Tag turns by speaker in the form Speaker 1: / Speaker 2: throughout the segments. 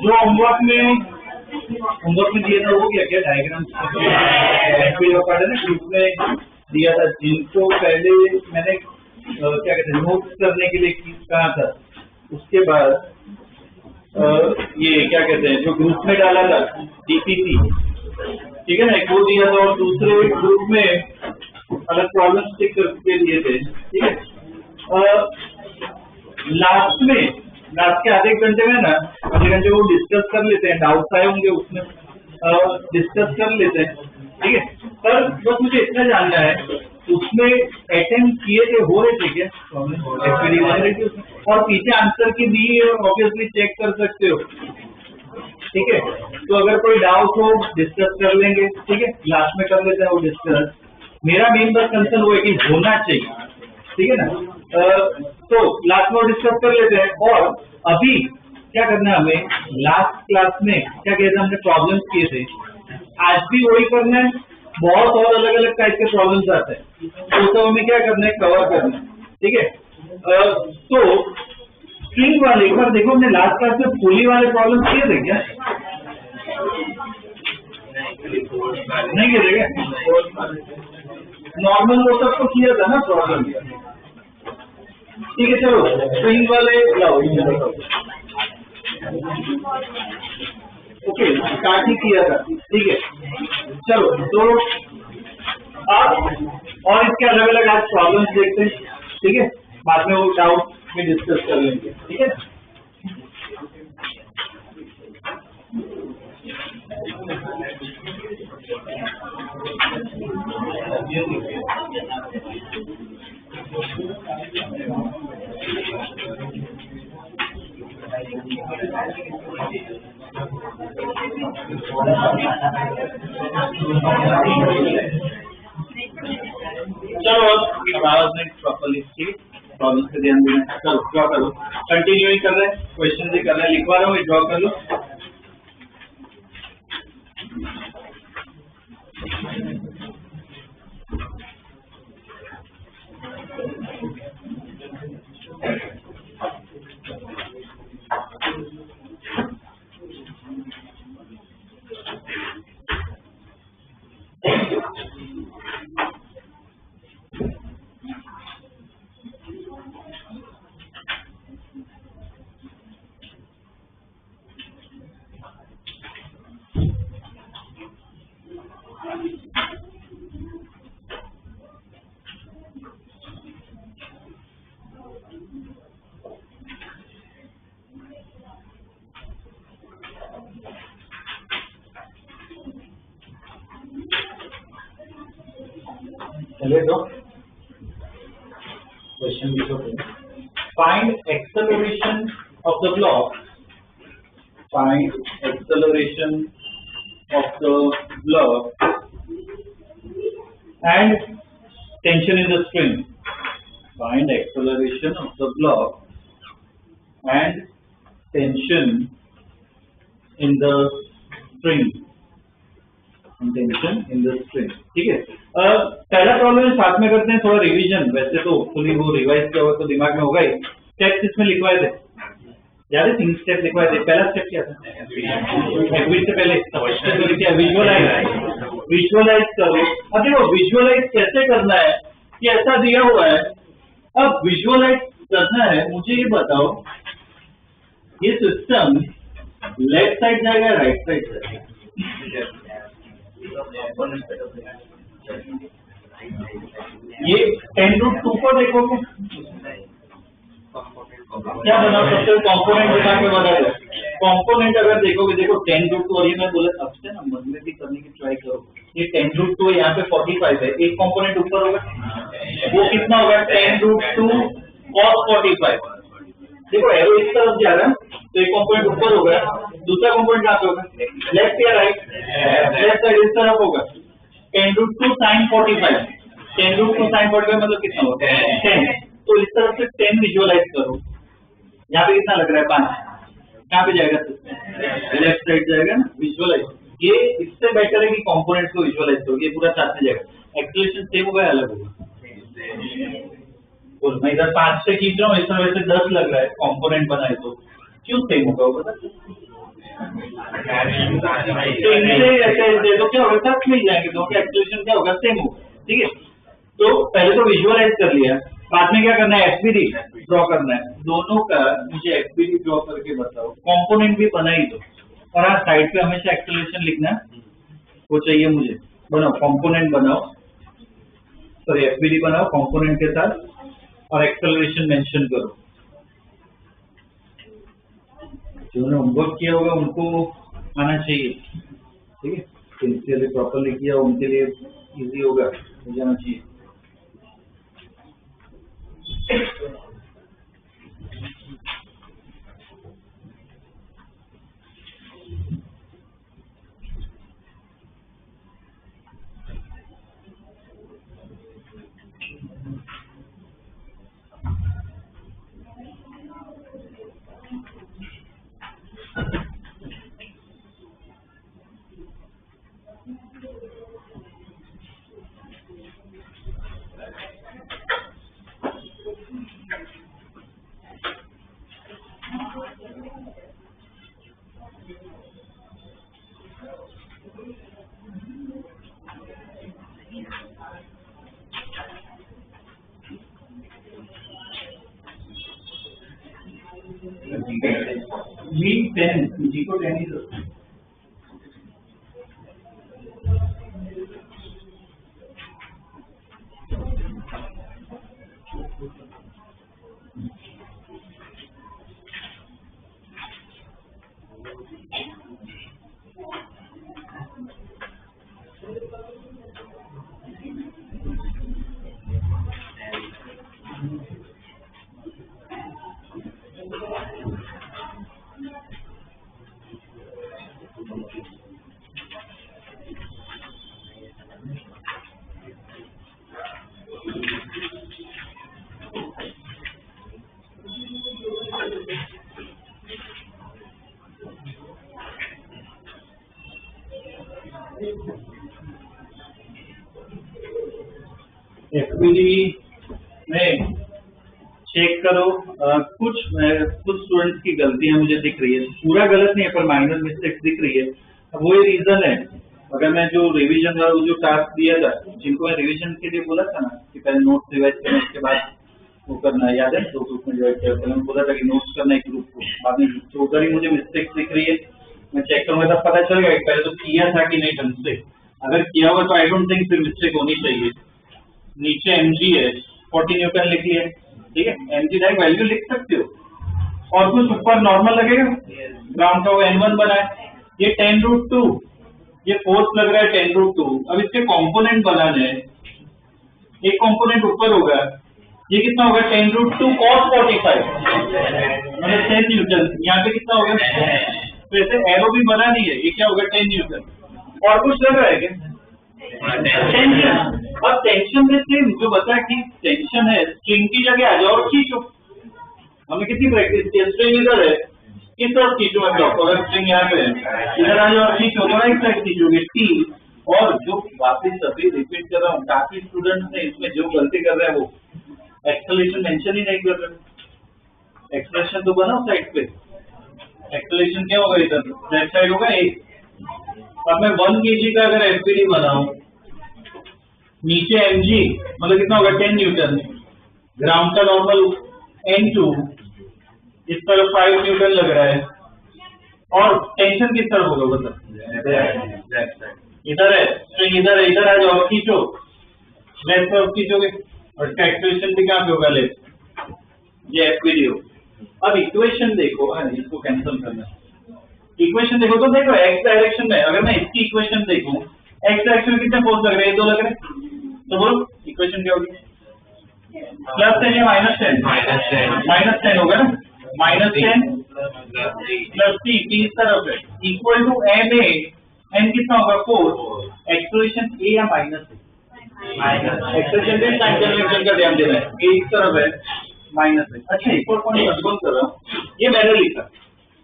Speaker 1: जो होमवर्क में दिया था वो क्या क्या डायग्राम ग्रुप में दिया था, जिनको पहले मैंने क्या कहते हैं नोट्स करने के लिए कहा था, उसके बाद ये क्या कहते हैं जो ग्रुप में डाला था डीपीसी, ठीक है ना, एक वो दिया था और दूसरे ग्रुप में अलग प्रॉब्लम स्टिक करके दिए थे, ठीक है। लास्ट के आधे घंटे में ना, आधे घंटे वो डिस्कस कर लेते हैं, डाउट्स आए होंगे उसमें डिस्कस कर लेते हैं, ठीक है। पर बस मुझे इतना जानना है उसमें अटेम्प्ट किए थे, हो रहे थे क्या और पीछे आंसर की दी ऑब्वियसली चेक कर सकते हो, ठीक है। तो अगर कोई डाउट हो डिस्कस कर लेंगे, ठीक है, लास्ट में कर लेते हैं वो डिस्कस। मेरा मेन बस कंसर्न वो है कि होना चाहिए, ठीक है ना। तो लास्ट में डिस्कस कर लेते हैं। और अभी क्या करना है हमें, लास्ट क्लास में क्या कहते हैं हमने प्रॉब्लम्स किए थे, आज भी वही करना है। बहुत और अलग अलग टाइप के प्रॉब्लम्स आते हैं, तो हमें क्या करना है, कवर करना है, ठीक है। तो स्ट्रिंग वाले एक बार देखो, हमने लास्ट क्लास में पुली वाले प्रॉब्लम किए थे क्या? नहीं किए थे क्या? नॉर्मल वो सब तो किया था ना प्रॉब्लम, ठीक है। चलो स्ट्रिंग वाले लाओ, ओके स्टार्ट ही किया था, ठीक है। चलो तो अब और इसके अलग अलग आज प्रॉब्लम्स देखते हैं, ठीक है, बाद में वो डाउट में डिस्कस कर लेंगे, ठीक है। चलो आवाज में प्रॉपर्ली प्रॉब्लम से ध्यान देना। चलो ड्रॉ करो, कंटिन्यू ही कर रहे हैं, क्वेश्चन भी कर रहे हैं, लिखवा रहा हूँ, ड्रॉ कर लो। चले दो क्वेश्चन लिखो। Find acceleration of the block, find acceleration of the block and tension in the spring, find acceleration of the block and tension in the spring, tension in the spring, ठीक है। पहला problem साथ में करते हैं, थोड़ा revision, वैसे तो फुली वो रिवाइज किया हुआ तो दिमाग में होगा ही। स्टेप्स इसमें लिखवाए थे, याद है 3 स्टेप लिखवाए थे। पहला स्टेप क्या था, एक्विट से पहले विजुअलाइज करो। अब देखो विजुअलाइज कैसे करना है, कि ऐसा दिया हुआ है, अब विजुअलाइज करना है, मुझे ये बताओ ये सिस्टम लेफ्ट साइड जाएगा राइट साइड जाएगा? ये 10√2 को देखोगे क्या बना सकते हो, कॉम्पोनेंट बना के बना दो। कॉम्पोनेंट अगर देखोगे, देखो 10√2, और ये मैं बोला सबसे ना मन में भी करने की ट्राई करो, ये 10√2 यहाँ पे 45 है, एक कॉम्पोनेंट ऊपर होगा, वो कितना होगा 10√2 cos 45, देखो एरो इस तरफ जा रहा है तो एक कंपोनेंट ऊपर होगा, दूसरा कंपोनेंट कहाँ पे होगा, लेफ्ट या राइट, लेफ्ट साइड इस तरफ होगा। 10√2 sin 45, 10√2 sin 45 मतलब कितना होगा 10, तो इस तरफ से 10 विजुअलाइज करो। यहाँ पे कितना लग रहा है 5, कहाँ पे जाएगा, लेफ्ट साइड जाएगा ना, विजुअलाइज। ये इससे बेटर है कि कंपोनेंट्स को विजुअलाइज करो, ये पूरा साथ में जाएगा। एक्सेलरेशन सेम होगा या अलग होगा, और मैं इधर 5 से खींच रहा हूँ, इस तरह से 10 लग रहा है, कंपोनेंट बनाए तो क्यों सेम होगा वो बता। ऐसे तो क्या होगा, साथ में जाएंगे, दोनों का एक्सेलरेशन क्या होगा, सेम होगा। ठीक है, तो पहले तो विजुअलाइज कर लिया, बाद में क्या करना है, एफबीडी ड्रॉ करना है। दोनों का मुझे एफबीडी ड्रॉ करके बताओ, कंपोनेंट भी बना ही दो, और हाँ साइड पे हमेशा एक्सेलरेशन लिखना वो चाहिए मुझे। बनाओ कंपोनेंट बनाओ, सॉरी एफबीडी बनाओ कंपोनेंट के साथ, और एक्सेलरेशन मेंशन करो। जिन्होंने होमवर्क किया होगा उनको आना चाहिए, ठीक है, सिंसियरली प्रॉपरली किया उनके लिए इजी होगा, हो जाना चाहिए। मीन 10 जी को 10 ही दो। एफबीडी में चेक करो, कुछ स्टूडेंट्स की गलतियां मुझे दिख रही है, पूरा गलत नहीं है पर माइनर मिस्टेक्स दिख रही है। अब वो रीजन है, अगर मैं जो रिवीजन वाला जो टास्क दिया था, जिनको मैं रिवीजन के लिए बोला था ना कि पहले नोट्स रिवाइज करना, उसके बाद वो करना, याद है, 2 ग्रुप में डिवाइड किया, पहले मैं बोला था कि नोट्स करना एक ग्रुप को, बाद में तो उधर ही मुझे मिस्टेक्स दिख रही है, मैं चेक करूंगा तब पता चलेगा पहले तो किया था कि नहीं ढंग से। अगर किया हुआ तो आई डोंट थिंक फिर मिस्टेक होनी चाहिए। नीचे mg है, 40 न्यूटन लिख लिया, ठीक है, mg डायरेक्ट वैल्यू लिख सकते हो, और कुछ ऊपर नॉर्मल लगेगा, ग्राउंड का वो n1 बना है, ये 10√2, ये फोर्स लग रहा है 10√2। अब इसके कंपोनेंट बनाने हैं, एक कंपोनेंट ऊपर होगा, ये कितना होगा 10√2 cos 45 मतलब 10 न्यूटन। यहाँ पे कितना होगा, तो ऐसे एरो भी बना नहीं है, ये क्या होगा 10 न्यूटन। और कुछ लग रहा है क्या, टेंशन। अब टेंशन में से मुझे बता कि टेंशन है, स्ट्रिंग की जगह आ जाओ और खींचो। हमें कितनी प्रैक्टिस की, स्ट्रिंग इधर है, किस तरफ खींचो, मतलब अगर स्ट्रिंग यहाँ पे है, इधर आ जाओ और खींचो, तो राइट साइड खींचोगे टी। और जो वापिस सभी रिपीट कर रहा हूँ, काफी स्टूडेंट्स ने इसमें जो गलती कर रहे हैं वो एक्सेलरेशन मेंशन ही नहीं कर रहे। एक्सेलरेशन तो बनाओ साइड पे, एक्सेलरेशन क्या होगा, इधर लेफ्ट साइड होगा 1। अब मैं 1 kg का अगर एफबीडी बनाऊं, नीचे mg मतलब कितना होगा 10 न्यूटन, ग्राउंड का नॉर्मल n2, इस तरफ 5 न्यूटन लग रहा है, और टेंशन किस तरफ होगा मतलब इधर है, स्ट्रिंग इधर है, इधर आ जाओ खींचो, लेफ्ट तरफ खींचोगे, और इसका एक्सेलरेशन भी कहाँ पे होगा, लेफ्ट, ये एफबीडी हो। अब इक्वेशन देखो, इसको कैंसिल करना, इक्वेशन देखो तो देखो एक्स डायरेक्शन में, अगर मैं इसकी इक्वेशन देखूं, एक्स डायरेक्शन में कितने फोर्स लग रहे हैं, 2 लग रहे हैं, तो बोलो इक्वेशन क्या होगी, +10 या -10, -10 होगा ना, -10 प्लस टी टी इस तरफ है equal to M A N कितना होगा 4 एक्सप्रेशन ए या माइनस एक्सप्रेशन में टाइम कन्वेंशन का ध्यान देना है ए इस तरफ है माइनस है। अच्छा एक और पॉइंट कंफर्म कर रहा हूँ ये मैंने लिखा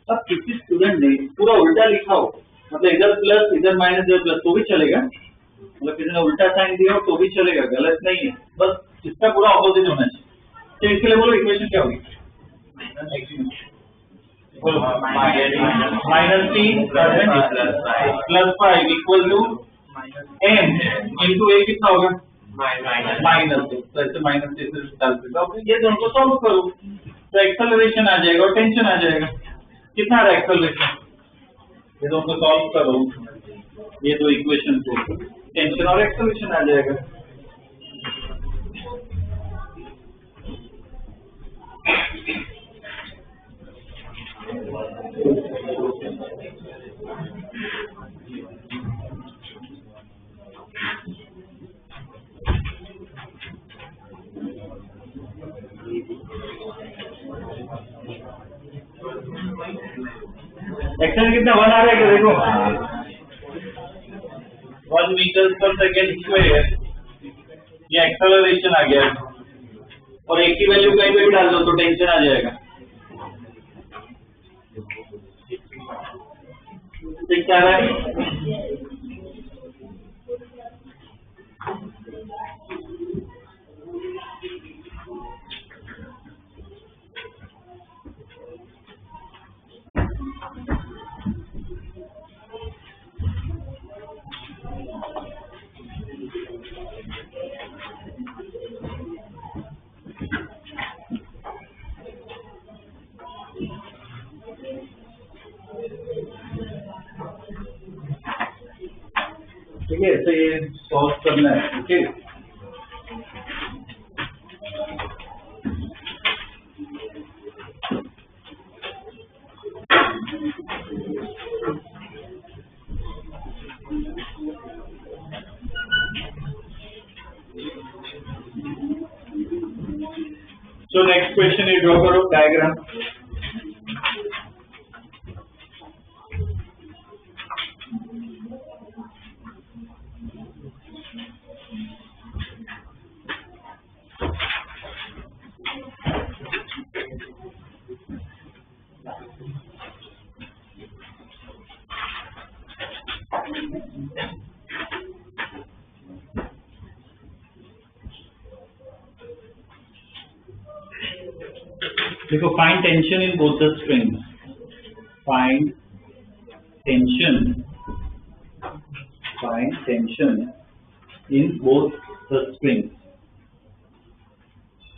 Speaker 1: अब किसी स्टूडेंट ने पूरा उल्टा लिखा हो मतलब इधर प्लस इधर माइनस इधर प्लस तो भी चलेगा मतलब किसी ने उल्टा साइन दिया हो तो भी चलेगा गलत नहीं है बस इसका पूरा ऑपोजिट होना चाहिए तो इसके लिए बोलो इक्वेशन क्या होगी minus T plus 5 equal to M into A कितना होगा माइनस तो ऐसे माइनस से डालते तो ये दोनों को सॉल्व करो तो एक्सेलरेशन आ जाएगा और टेंशन आ जाएगा कितना आ रहा है एक्सेलरेशन ये दोनों को सॉल्व करो ये दो इक्वेशन को टेंशन और एक्सेलरेशन आ जाएगा। एक्सेल कितना 1 आ रहा है क्या देखो 1 मीटर पर सेकेंड स्क्वायर ये एक्सेलरेशन आ गया और एक की वैल्यू कहीं पे भी डाल दो तो टेंशन आ जाएगा देख क्या रहा है ठीक है ऐसे ये सॉल्व करना है ओके सो नेक्स्ट क्वेश्चन ये ड्रॉ करो डायग्राम देखो find tension in both the strings find tension in both the strings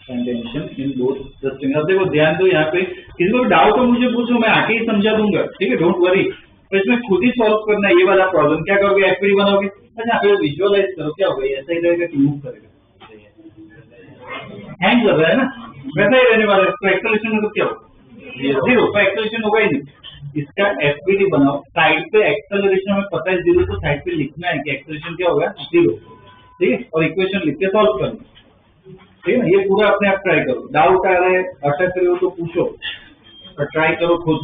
Speaker 1: find tension in both the strings. अब देखो ध्यान दो यहाँ पे किसी को डाउट हो मुझे पूछो मैं आके ही समझा दूंगा ठीक है डोंट वरी तो इसमें खुद ही सॉल्व करना है ये वाला प्रॉब्लम क्या करोगे एफपीडी बनाओगे अच्छा आप विजुअलाइज करो क्या होगा ऐसा ही रहेगा कि मूव करेगा हैंग कर रहा है ना वैसा ही रहने वाला है तो एक्सेलरेशन में तो क्या होगा जीरो तो एक्सेलरेशन होगा ही नहीं इसका एफपीडी बनाओ साइड पे एक्सेलरेशन में पता है जीरो तो साइड पे लिखना है कि एक्सेलरेशन क्या होगा जीरो ठीक है और इक्वेशन लिख के सॉल्व करना ठीक है ना ये पूरा अपने आप ट्राई करो डाउट आ रहा है अटक रहे हो तो पूछो और ट्राई करो खुद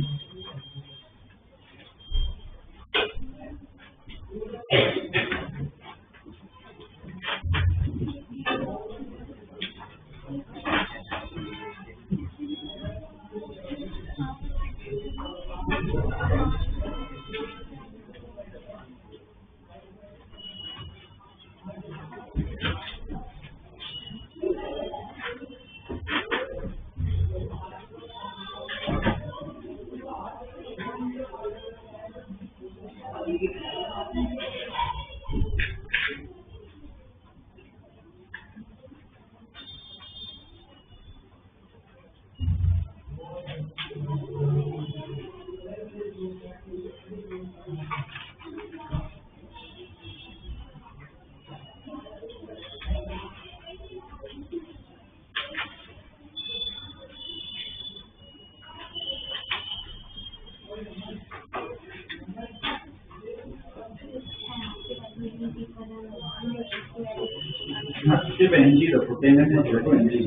Speaker 1: सिर्फ एनजी रखो पेमेंट मत रखो एनजी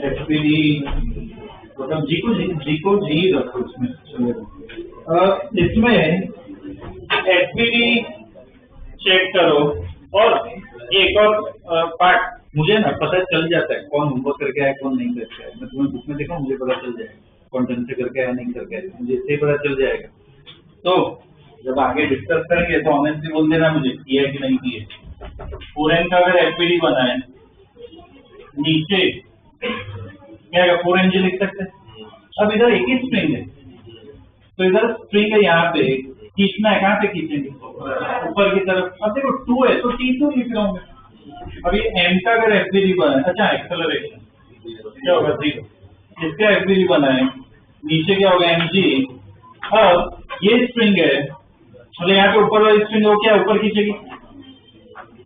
Speaker 1: एफपीडी मतलब जी को जी रखो इसमें इसमें एफपीडी चेक करो। और एक और पार्ट मुझे ना पता चल जाता है कौन होमवर्क करके आया कौन नहीं करके आया। मैं तुम्हें बुक में देखा मुझे पता चल जाएगा कौन ढंग से करके आया नहीं करके आया, मुझे इससे पता चल जाएगा। तो जब आगे डिस्कस करेंगे तो ऑनेस्टली बोल देना मुझे किया है कि नहीं किया। फोरेन का अगर एफपीडी बना है नीचे क्या 4Ng लिख सकते हैं। अब इधर एक ही स्प्रिंग है तो इधर स्प्रिंग है, यहाँ पे खींचना है, कहाँ पे खींचेंगे ऊपर की तरफ। अब देखो 2 है तो T2 लिख रहा हूँ मैं। अब ये M का अगर एफपीडी बना है, अच्छा एक्सेलरेशन क्या होगा 0, इसका एफपीडी बना है नीचे क्या होगा mg। अब ये स्प्रिंग है मतलब यहाँ पे ऊपर वाली स्प्रिंग हो क्या ऊपर खींचेगी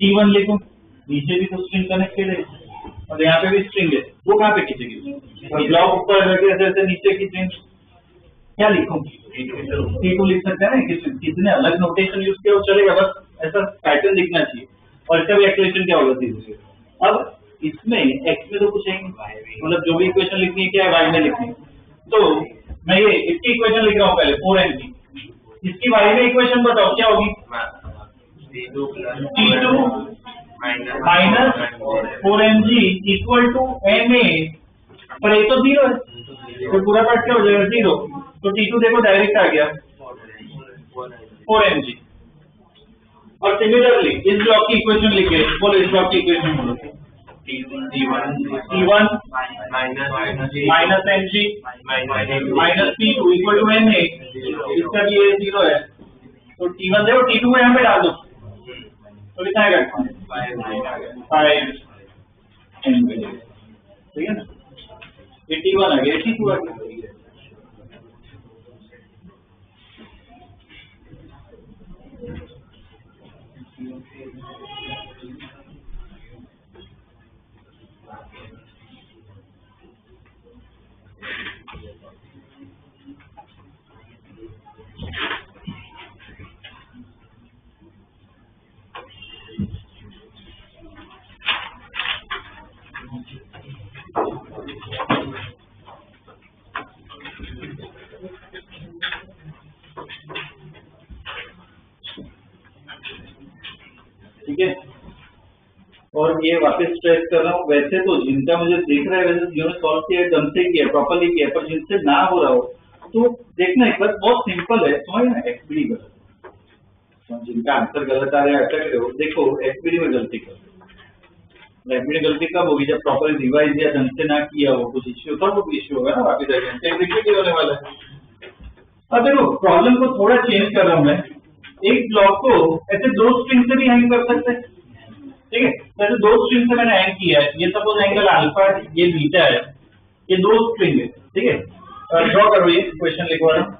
Speaker 1: T1 लिखो, नीचे भी तो स्प्रिंग कनेक्टेड है और यहाँ पे भी स्ट्रिंग है, वो कहाँ पे खींचेगी और ब्लॉक ऊपर रखे ऐसे नीचे खींचेंगे। क्या लिखूं T2 लिख सकते हैं ना, कितने अलग नोटेशन यूज किया चलेगा, बस ऐसा पैटर्न दिखना चाहिए। और इसका भी एक्सप्रेशन क्या होगा 0। अब इसमें x में तो कुछ है मतलब जो भी इक्वेशन लिखनी है क्या है y में लिखनी है। तो मैं ये इसकी इक्वेशन लिख रहा हूँ पहले 4n की, इसकी y में इक्वेशन बताओ क्या होगी T2 minus 4mg equal to ma, पर ये तो 0 है तो पूरा पार्ट क्या हो जाएगा 0। तो T2 देखो डायरेक्ट आ गया 4mg। और सिमिलरली इस ब्लॉक की इक्वेशन लिखे, बोलो इस ब्लॉक की इक्वेशन बोलो T1 minus mg minus T2 equal to ma, इसका भी ये 0 है तो T1 देखो T2 को यहाँ पे डाल दो तो कितना आएगा 5 mg, ठीक है ना। 81 आ गया 82 आ गया। ठीक है, और ये वापस स्ट्रेस कर रहा हूँ, वैसे तो जिनका मुझे देख रहा है वैसे जिन्होंने सॉल्व किया ढंग से किया प्रॉपरली किया, पर जिनसे ना हो रहा हो तो देखना एक बार बहुत सिंपल है, समझ ना एफपीडी गलत, जिनका आंसर गलत आ रहा है अटक रहे हो, देखो एफपीडी में गलती कर, एफपीडी गलती कब होगी जब प्रॉपरली रिवाइज या ढंग से ना किया हो, कुछ इश्यू तब वो इश्यू होगा ना वापिस एग्जीक्यूटिव होने वाला है। अब देखो प्रॉब्लम को थोड़ा चेंज कर रहा हूँ मैं, एक ब्लॉक को ऐसे 2 स्ट्रिंग से भी हैंग कर सकते हैं, ठीक है। जैसे 2 स्ट्रिंग से मैंने हैंग किया है, ये सपोज एंगल अल्फा है, ये बीटा है, ये 2 स्ट्रिंग है, ठीक है। ड्रॉ करो, ये क्वेश्चन लिखवा रहा हूँ।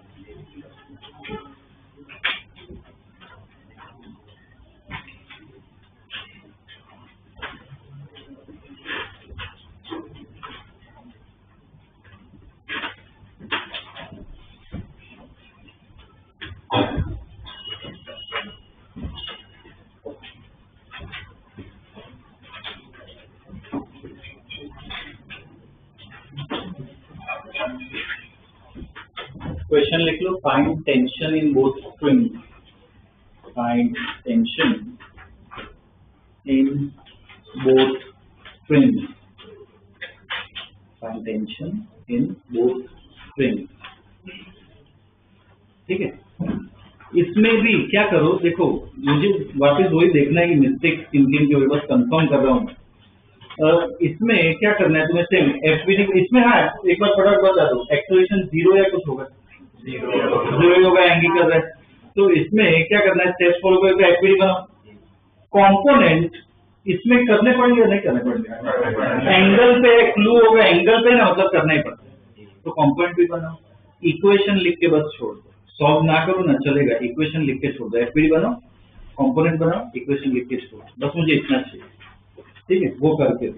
Speaker 1: क्वेश्चन लिख लो, find tension in both strings, find tension in both strings, find tension in both strings, ठीक है। इसमें भी क्या करो, देखो मुझे वापस वही देखना है कि मिस्टेक किन किन की हुई, बस कंफर्म कर रहा हूँ। इसमें क्या करना है तुम्हें, सेम एफपीडी इसमें, हाँ एक बार फटाफट बता दो, एक्सेलरेशन 0 या कुछ होगा, 0 होगा, एंगी कर रहा है, तो इसमें क्या करना है, स्टेप्स फॉलो करके एफपीडी बनाओ। कंपोनेंट इसमें करने पड़ेंगे या नहीं करने पड़ेंगे, एंगल पे क्लू होगा, एंगल पे ना मतलब करना ही पड़ता है, तो कंपोनेंट भी बनाओ, इक्वेशन लिख के बस छोड़ दो, सॉल्व ना करो ना चलेगा, इक्वेशन लिख के छोड़ दो, एफपीडी बनाओ, कंपोनेंट बनाओ, इक्वेशन लिख के छोड़ दो, बस मुझे इतना चाहिए। ठीक है, वो करके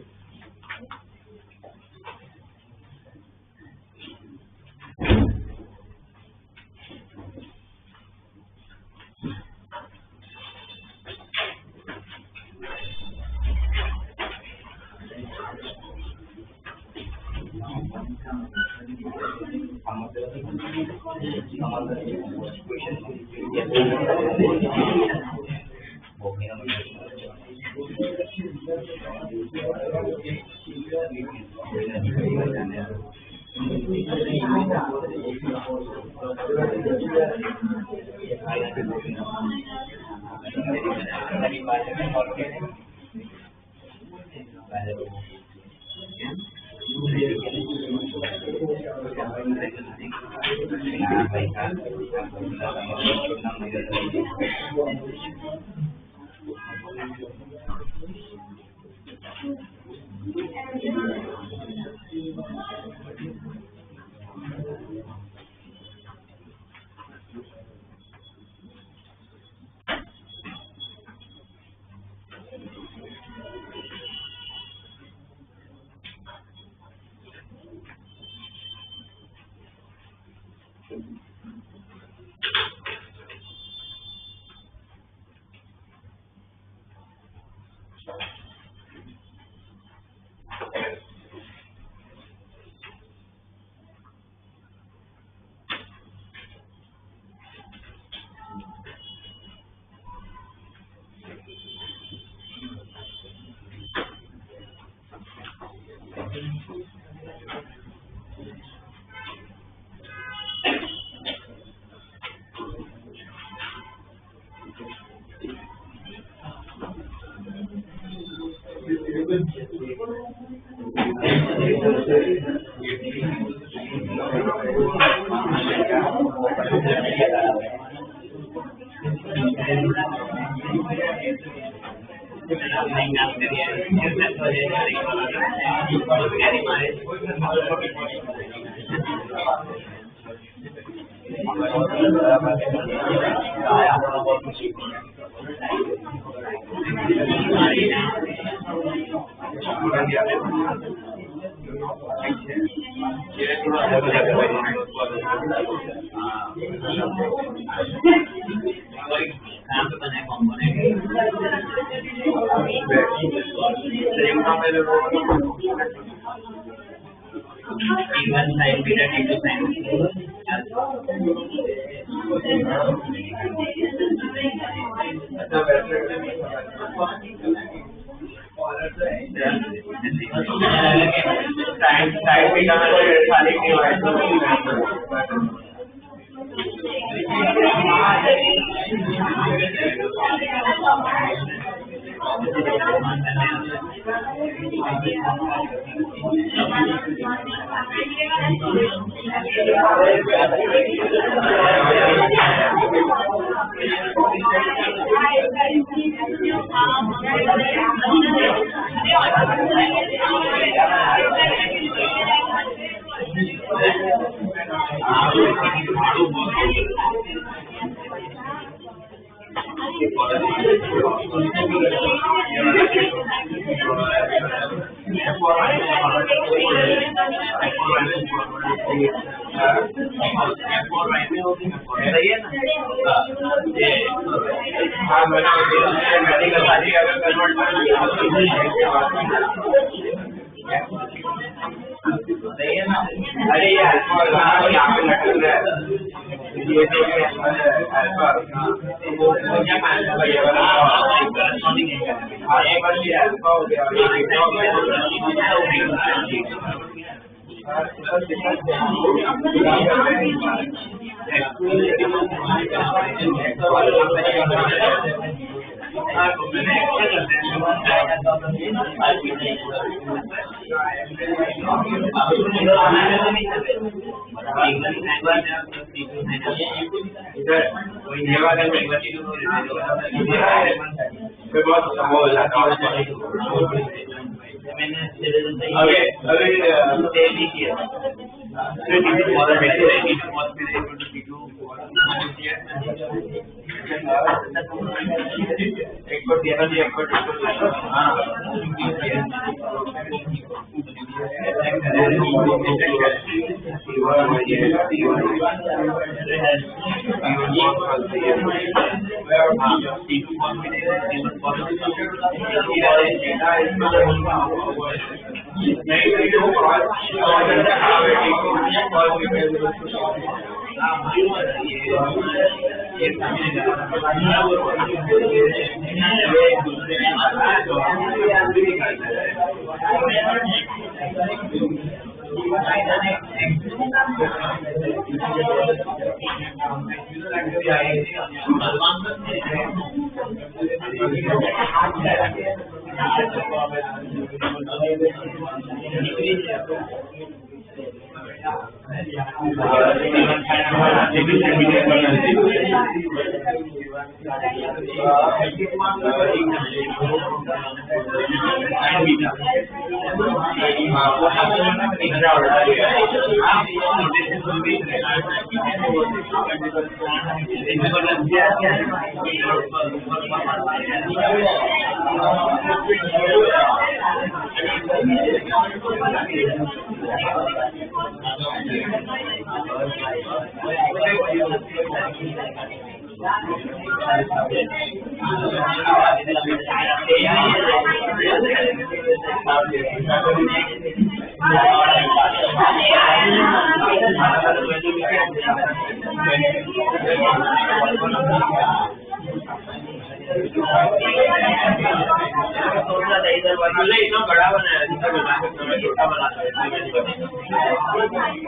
Speaker 2: इतना बड़ा बनाया जितना बना के थोड़ा छोटा बना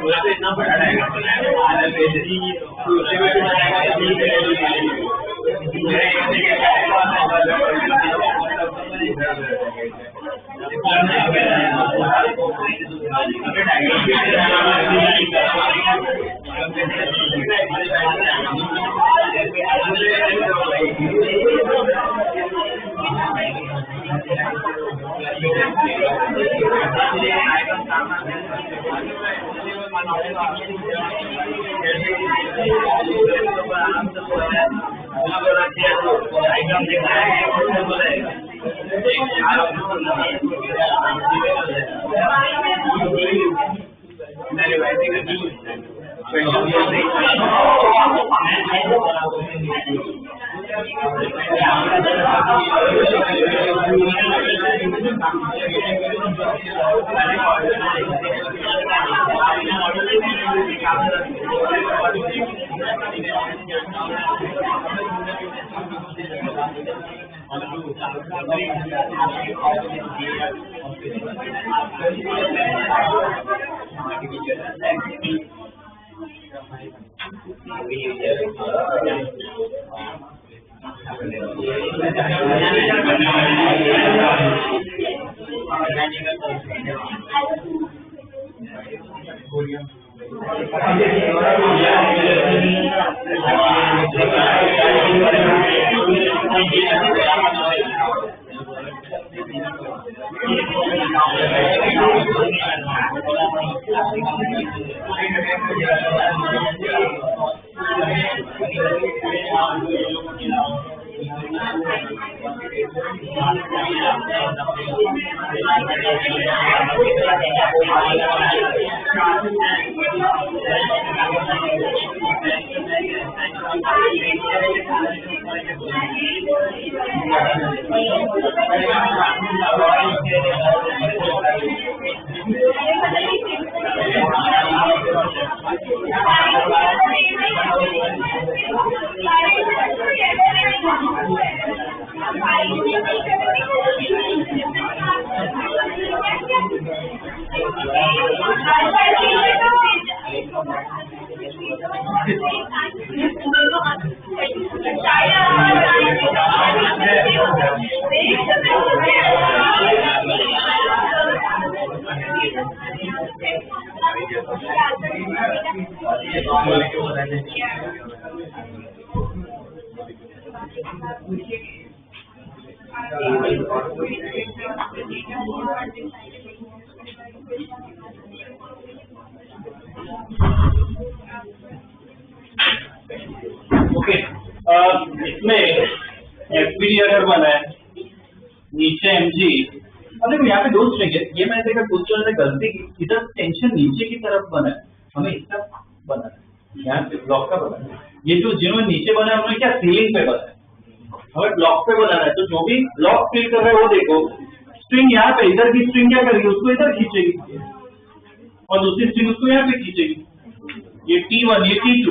Speaker 2: पूरा तो इतना बड़ा डायग्राम
Speaker 1: इसमें एफबीडी अगर बना है नीचे एमजी, अब देखो यहाँ पे दो स्ट्रिंग है, ये मैंने देखा कुछ ने गलती की, इधर टेंशन नीचे की तरफ बना है, हमें इसका बना है, यहाँ पे ब्लॉक का बना है, ये जो जिन्होंने नीचे बना है उन्होंने क्या सीलिंग पे बना है, हमें ब्लॉक पे बनाना है। तो जो भी ब्लॉक फिल कर रहे हैं वो देखो, स्ट्रिंग यहाँ पे, इधर की स्ट्रिंग क्या करेगी, उसको इधर खींचेगी और दूसरी स्ट्रिंग उसको यहाँ पे खींचेगी, ये T1 ये T2।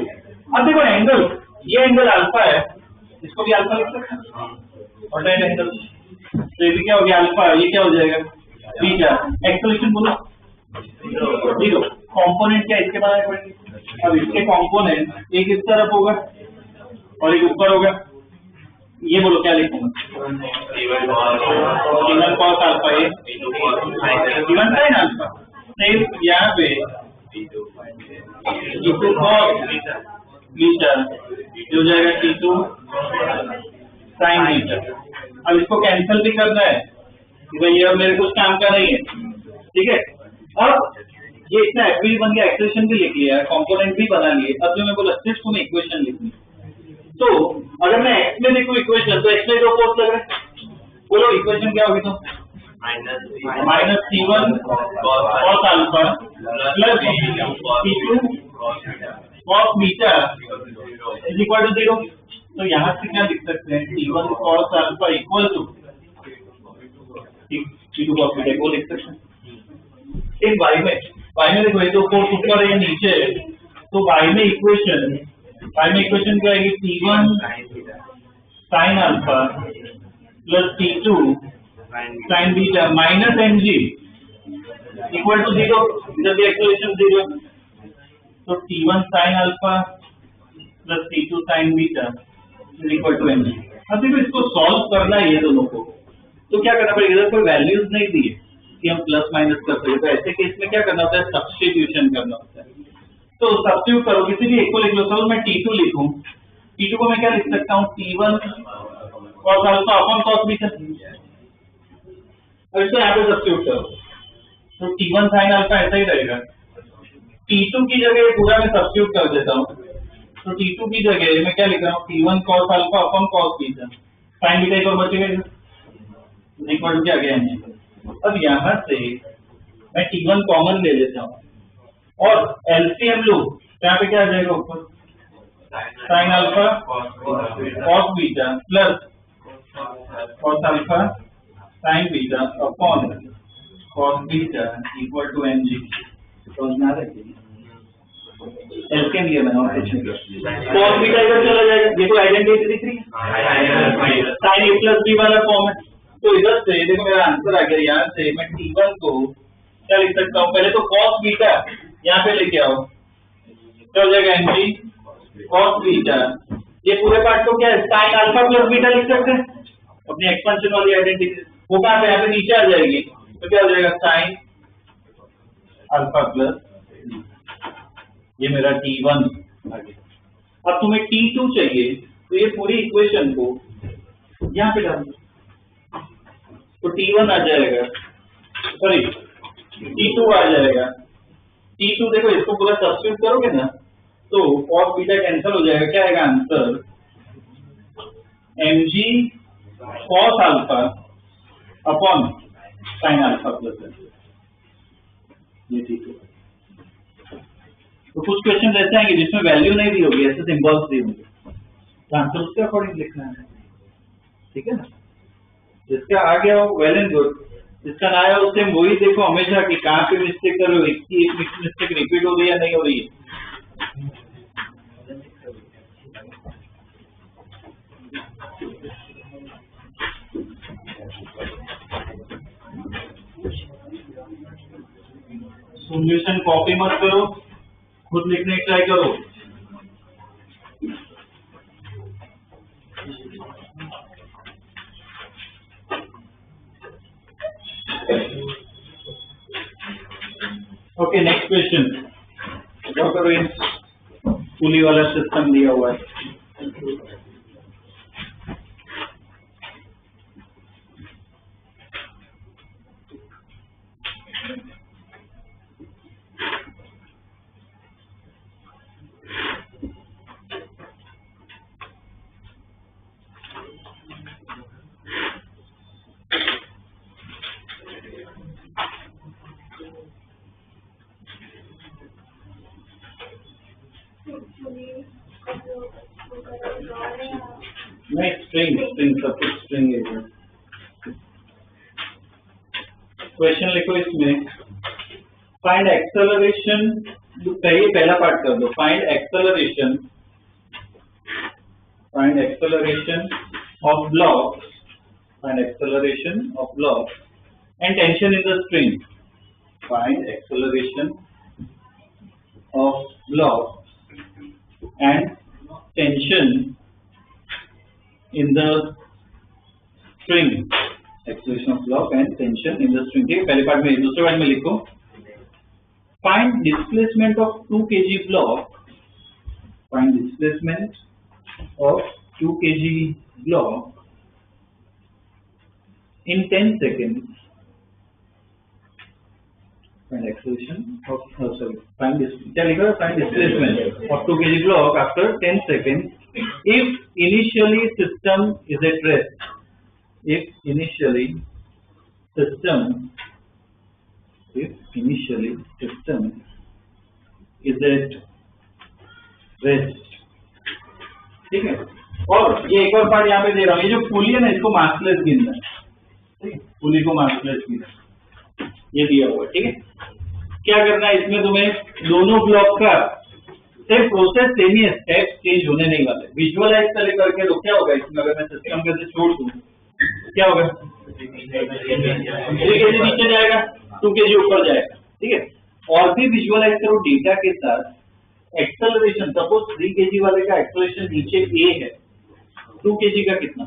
Speaker 1: अब देखो एंगल, ये एंगल अल्फा है, इसको भी अल्फा लिख सकते हैं, और राइट एंगल, तो ये भी क्या हो गया अल्फा, ये क्या हो जाएगा बीटा। एक्सेलरेशन बोलो 0, कंपोनेंट क्या इसके बनाने पड़ेंगे, अब इसके कंपोनेंट एक इस तरफ होगा और एक ऊपर होगा, ये बोलो क्या लिखूंगा, गिवन कॉस अल्फा, ये गिवन साइन अल्फा, सेम यहाँ पे T2 कॉस बीटा जो जाएगा T2 साइन बीटा। अब इसको कैंसिल भी करना है कि भाई ये मेरे कुछ काम का नहीं है, ठीक है। अब ये इतना एफबी बन गया, एक्सप्रेशन भी लिख लिया, कंपोनेंट भी बना लिए। अब जो मैं बोला सिर्फ तुम्हें इक्वेशन लिखनी, तो अगर मैं एक्स में देखूं इक्वेशन, तो एक्स में दो फोर्स लग रहे हैं, बोलो इक्वेशन क्या होगी, तो minus T1 cos alpha plus T2 cos beta is equal to 0। तो यहाँ से क्या लिख सकते हैं, T1 cos alpha equal to T2 cos beta को लिख सकते हैं। इन y में देखो ये तो फोर्स ऊपर है, ये नीचे है, तो y में इक्वेशन क्या आएगी, T1 sine alpha plus T2 sine beta minus mg equal to 0, इधर भी एक्सेलरेशन 0, तो T1 sine alpha plus T2 sine beta equal to mg। अब देखो इसको सॉल्व करना है ये दोनों को, तो क्या करना पड़ेगा, इधर कोई वैल्यूज नहीं दिए कि हम प्लस माइनस कर सकते, तो ऐसे केस में क्या करना होता है, सब्स्टिट्यूशन करना होता है। तो सब्स्टिट्यूट करो, किसी भी एक को लिख लो, सपोज मैं T2 लिखूं, T2 को मैं क्या लिख सकता हूँ, T1 cos alpha upon cos beta. अब इसको यहाँ पे सब्स्टिट्यूट करो, तो T1 साइन अल्फा ऐसा ही रहेगा, T2 की जगह पूरा मैं सब्स्टिट्यूट कर देता हूँ, तो T2 की जगह मैं क्या लिख रहा हूँ, T1 cos alpha upon cos beta sine beta, एक और बचेगा इक्वल क्या गया है। अब यहाँ से मैं T1 कॉमन ले लेता हूँ और एलसीएम लूं, यहाँ पे क्या आ जाएगा ऊपर, sine alpha cos beta plus cos alpha sine beta upon cos beta equal to mg। समझना है, एलसीएम ये बना कुछ नहीं, कॉस बीटा इधर चला जाएगा, ये तो आइडेंटिटी दिख रही है, साइन ए प्लस बी वाला फॉर्म है। तो इधर से देखो मेरा आंसर आ गया, यहाँ से मैं T1 को क्या लिख सकता हूँ, पहले तो cos बीटा यहाँ पे लेके आओ, क्या हो जाएगा mg cos बीटा, ये पूरे पार्ट को क्या है, sin अल्फा प्लस बीटा लिख सकते हैं, अपनी एक्सपेंशन वाली आइडेंटिटी, वो कहाँ पे, यहाँ पे नीचे आ जाएगी, तो क्या हो जाएगा sin अल्फा प्लस, ये मेरा T1 आ गया। अब तुम्हें T2 चाहिए, तो ये पूरी इक्वेशन को यहाँ पे डाल दो, तो T1 आ जाएगा, सॉरी T2 आ जाएगा, T2 देखो इसको पूरा सब्स्टिट्यूट करोगे ना, तो cos बीटा कैंसिल हो जाएगा, क्या आएगा answer, mg cos alpha upon sine alpha plus, ये ठीक है। तो कुछ क्वेश्चन ऐसे आएंगे जिसमें वैल्यू नहीं दी होगी, ऐसे सिंबल्स दी होंगे, तो आंसर उसके अकॉर्डिंग लिखना है, ठीक है ना। जिसका आ गया हो वेल एंड गुड, जिसका ना आया उससे वही देखो हमेशा कि कहाँ पे मिस्टेक कर रहे हो, इसकी एक मिस्टेक रिपीट हो रही है या नहीं हो रही है। सॉल्यूशन कॉपी मत करो, खुद लिखने की ट्राई करो। ओके, नेक्स्ट क्वेश्चन क्या करो, ये पुली वाला सिस्टम दिया हुआ है। स्ट्रिंग सब कुछ स्ट्रिंग है। क्वेश्चन लिखो इसमें, फाइंड एक्सेलरेशन, चाहिए पहला पार्ट कर दो, find acceleration of block, find acceleration of block and tension in the string, find acceleration of block and tension in the string, acceleration of block and tension in the string. ठीक है, पहले part में। दूसरे part में लिखो, find displacement of 2 kg block, find displacement of 2 kg block in 10 seconds, find acceleration of find displacement of 2 kg block after 10 seconds if initially system is at rest, if initially system is at rest। ठीक है, और ये एक और part यहाँ पे दे रहा हूँ, ये जो पुली है ना, इसको मार्क्सलेस गिनना है। ठीक है, पुली को मार्क्सलेस गिनना, ये दिया हुआ है। ठीक है, क्या करना है इसमें, तुम्हें दोनों ब्लॉक का सिर्फ प्रोसेस सेम ही है, स्टेप चेंज होने नहीं वाले। विजुअलाइज कर करके तो क्या होगा इसमें, अगर मैं सिस्टम के से छोड़ दूं क्या होगा, 3 kg नीचे जाएगा, 2 kg ऊपर जाएगा। ठीक है, और भी विजुअलाइज करो डेटा के साथ एक्सेलरेशन। सपोज 3 kg वाले का एक्सेलरेशन नीचे ए है, 2 kg का कितना,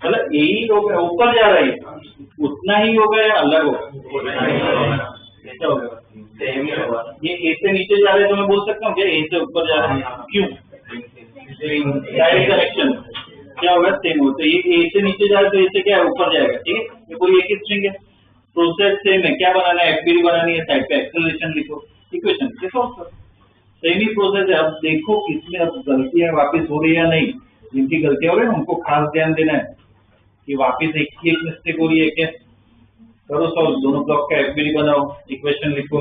Speaker 1: मतलब ए ही होगा, ऊपर जा रहा है, उतना ही होगा या अलग होगा, ऐसा होगा। ये ए से नीचे जा रहा है तो मैं बोल सकता हूँ क्या ए से ऊपर जा रहा है, क्यों, डायरेक्ट कनेक्शन क्या होगा, सेम होता है। ये ए से नीचे जा रहा है तो ए से क्या है, ऊपर जाएगा। ठीक है, ये पूरी एक ही स्ट्रिंग है, प्रोसेस सेम है। क्या बनाना है, एफपीडी बनानी है, साइड पे एक्सेलरेशन लिखो, इक्वेशन लिखो, सेम ही प्रोसेस है। अब देखो किसमें अब गलतियां वापिस हो रही है या नहीं, जिनकी गलतियां हो रही है उनको खास ध्यान देना है कि वापिस एक ही एक मिस्टेक हो रही है क्या, करो सॉल्व, दोनों ब्लॉक का एफपीडी बनाओ, इक्वेशन लिखो।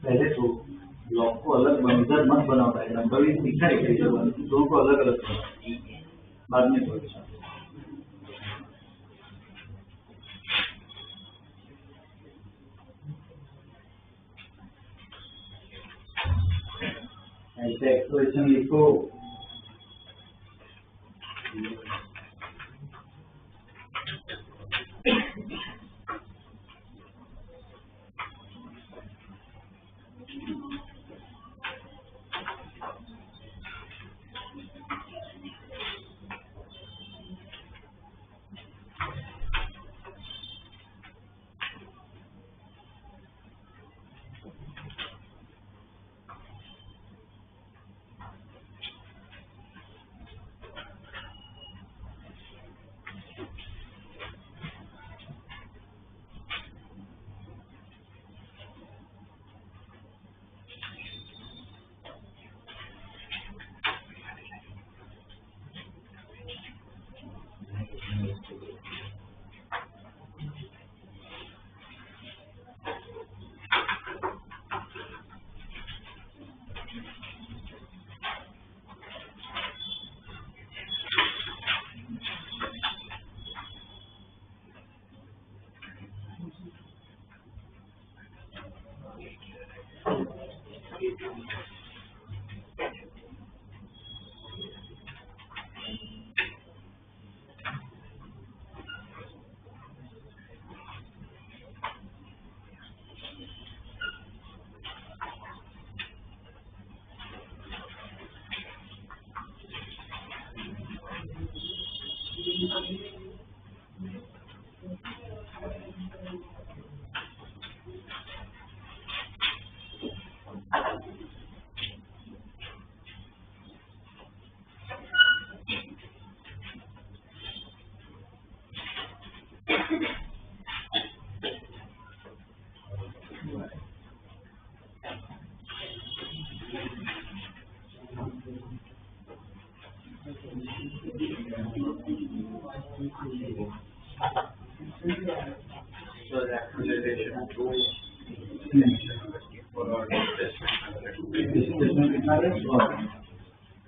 Speaker 1: पहले तो ब्लॉक को अलग बंदर मत बनाओ, नंबर भी सीखा है, दोनों को अलग अलग बाद में ऐसे एक्सप्रेशन लिखो।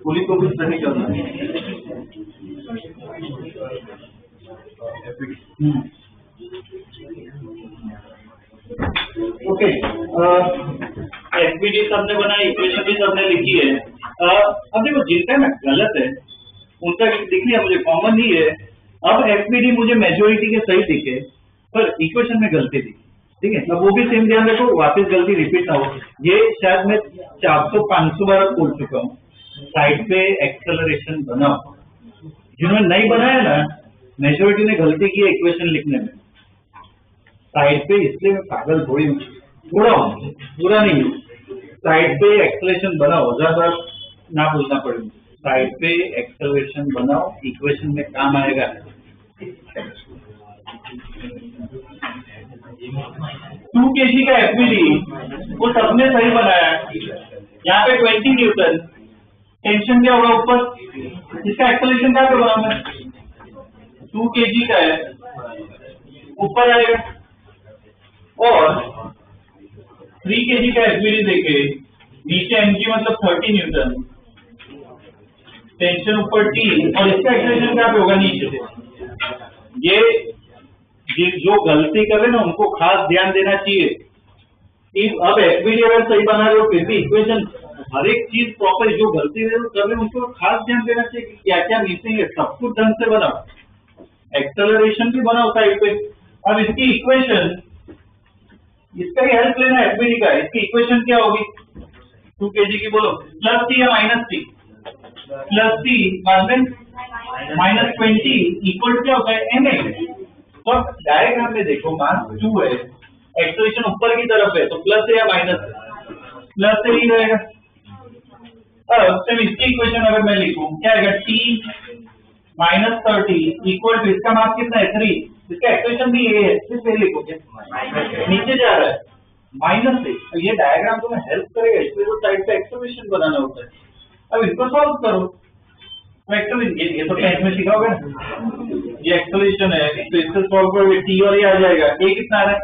Speaker 1: पुलिस को कुछ नहीं करना है। ओके, एफबीडी सबने बनाई, इक्वेशन भी सबने लिखी है। अब देखो जिनका ना गलत है उनका दिख लिया, मुझे कॉमन नहीं है। अब एफबीडी मुझे मेजोरिटी के सही दिखे पर इक्वेशन में गलती दिखी, ठीक है। अब वो भी सेम ध्यान रखो, वापस गलती रिपीट ना हो। ये शायद मैं 400-500 बार बोल चुका हूँ, साइड पे एक्सेलरेशन बनाओ। जिन्होंने नहीं बनाया ना, मेजोरिटी ने गलती की है इक्वेशन लिखने में साइड पे, इसलिए मैं पागल थोड़ी हूँ, पूरा नहीं हूँ। साइड पे एक्सेलरेशन बनाओ, ज्यादा ना बोलना पड़ेगा। साइड पे एक्सेलरेशन बनाओ, इक्वेशन में काम आएगा। 2 kg का एफबीडी वो सबने सही बनाया। यहाँ पे 20 न्यूटन, टेंशन क्या होगा ऊपर, इसका एक्सेलरेशन क्या बनाना है, 2 kg का है, ऊपर आएगा। और 3 kg का एफबीडी देखे, नीचे mg मतलब 30 न्यूटन, टेंशन ऊपर T, और इसका एक्सेलरेशन क्या होगा, नीचे से। ये जो गलती कर रहे ना उनको खास ध्यान देना चाहिए कि अब एफबीडी अगर सही बना रहे हो फिर भी इक्वेशन हर एक चीज प्रॉपर, जो गलती कर रहे हो उनको खास ध्यान देना चाहिए कि क्या क्या मिसिंग है, सब कुछ ढंग से बनाओ। एक्सेलरेशन भी बनाओ साइड पे। अब इसकी इक्वेशन, इसका ही हेल्प लेना एफबीडी का, इसकी इक्वेशन क्या होगी 2 kg की, बोलो प्लस टी या minus T, plus T minus 20 equal क्या होता है ma। तो डायग्राम में देखो मास 2 है, एक्सेलरेशन ऊपर की तरफ है, तो प्लस है या माइनस है, प्लस से ही रहेगा। अब सेम इसकी इक्वेशन अगर मैं लिखूं क्या आएगा, t माइनस 30 इक्वल टू, इसका मास कितना है 3, इसका एक्सेलरेशन भी ये है, सिर्फ ये लिखोगे, नीचे जा रहा है माइनस से। तो ये डायग्राम तुम्हें हेल्प करेगा, इसलिए तो साइड पे एक्सेलरेशन बनाना होता है। अब इसको सॉल्व करो, ये तो टेंथ में सीखा होगा, ये एक्सेलरेशन है, तो इससे सॉल्व करोगे टी और ये आ जाएगा, ए कितना आ रहा है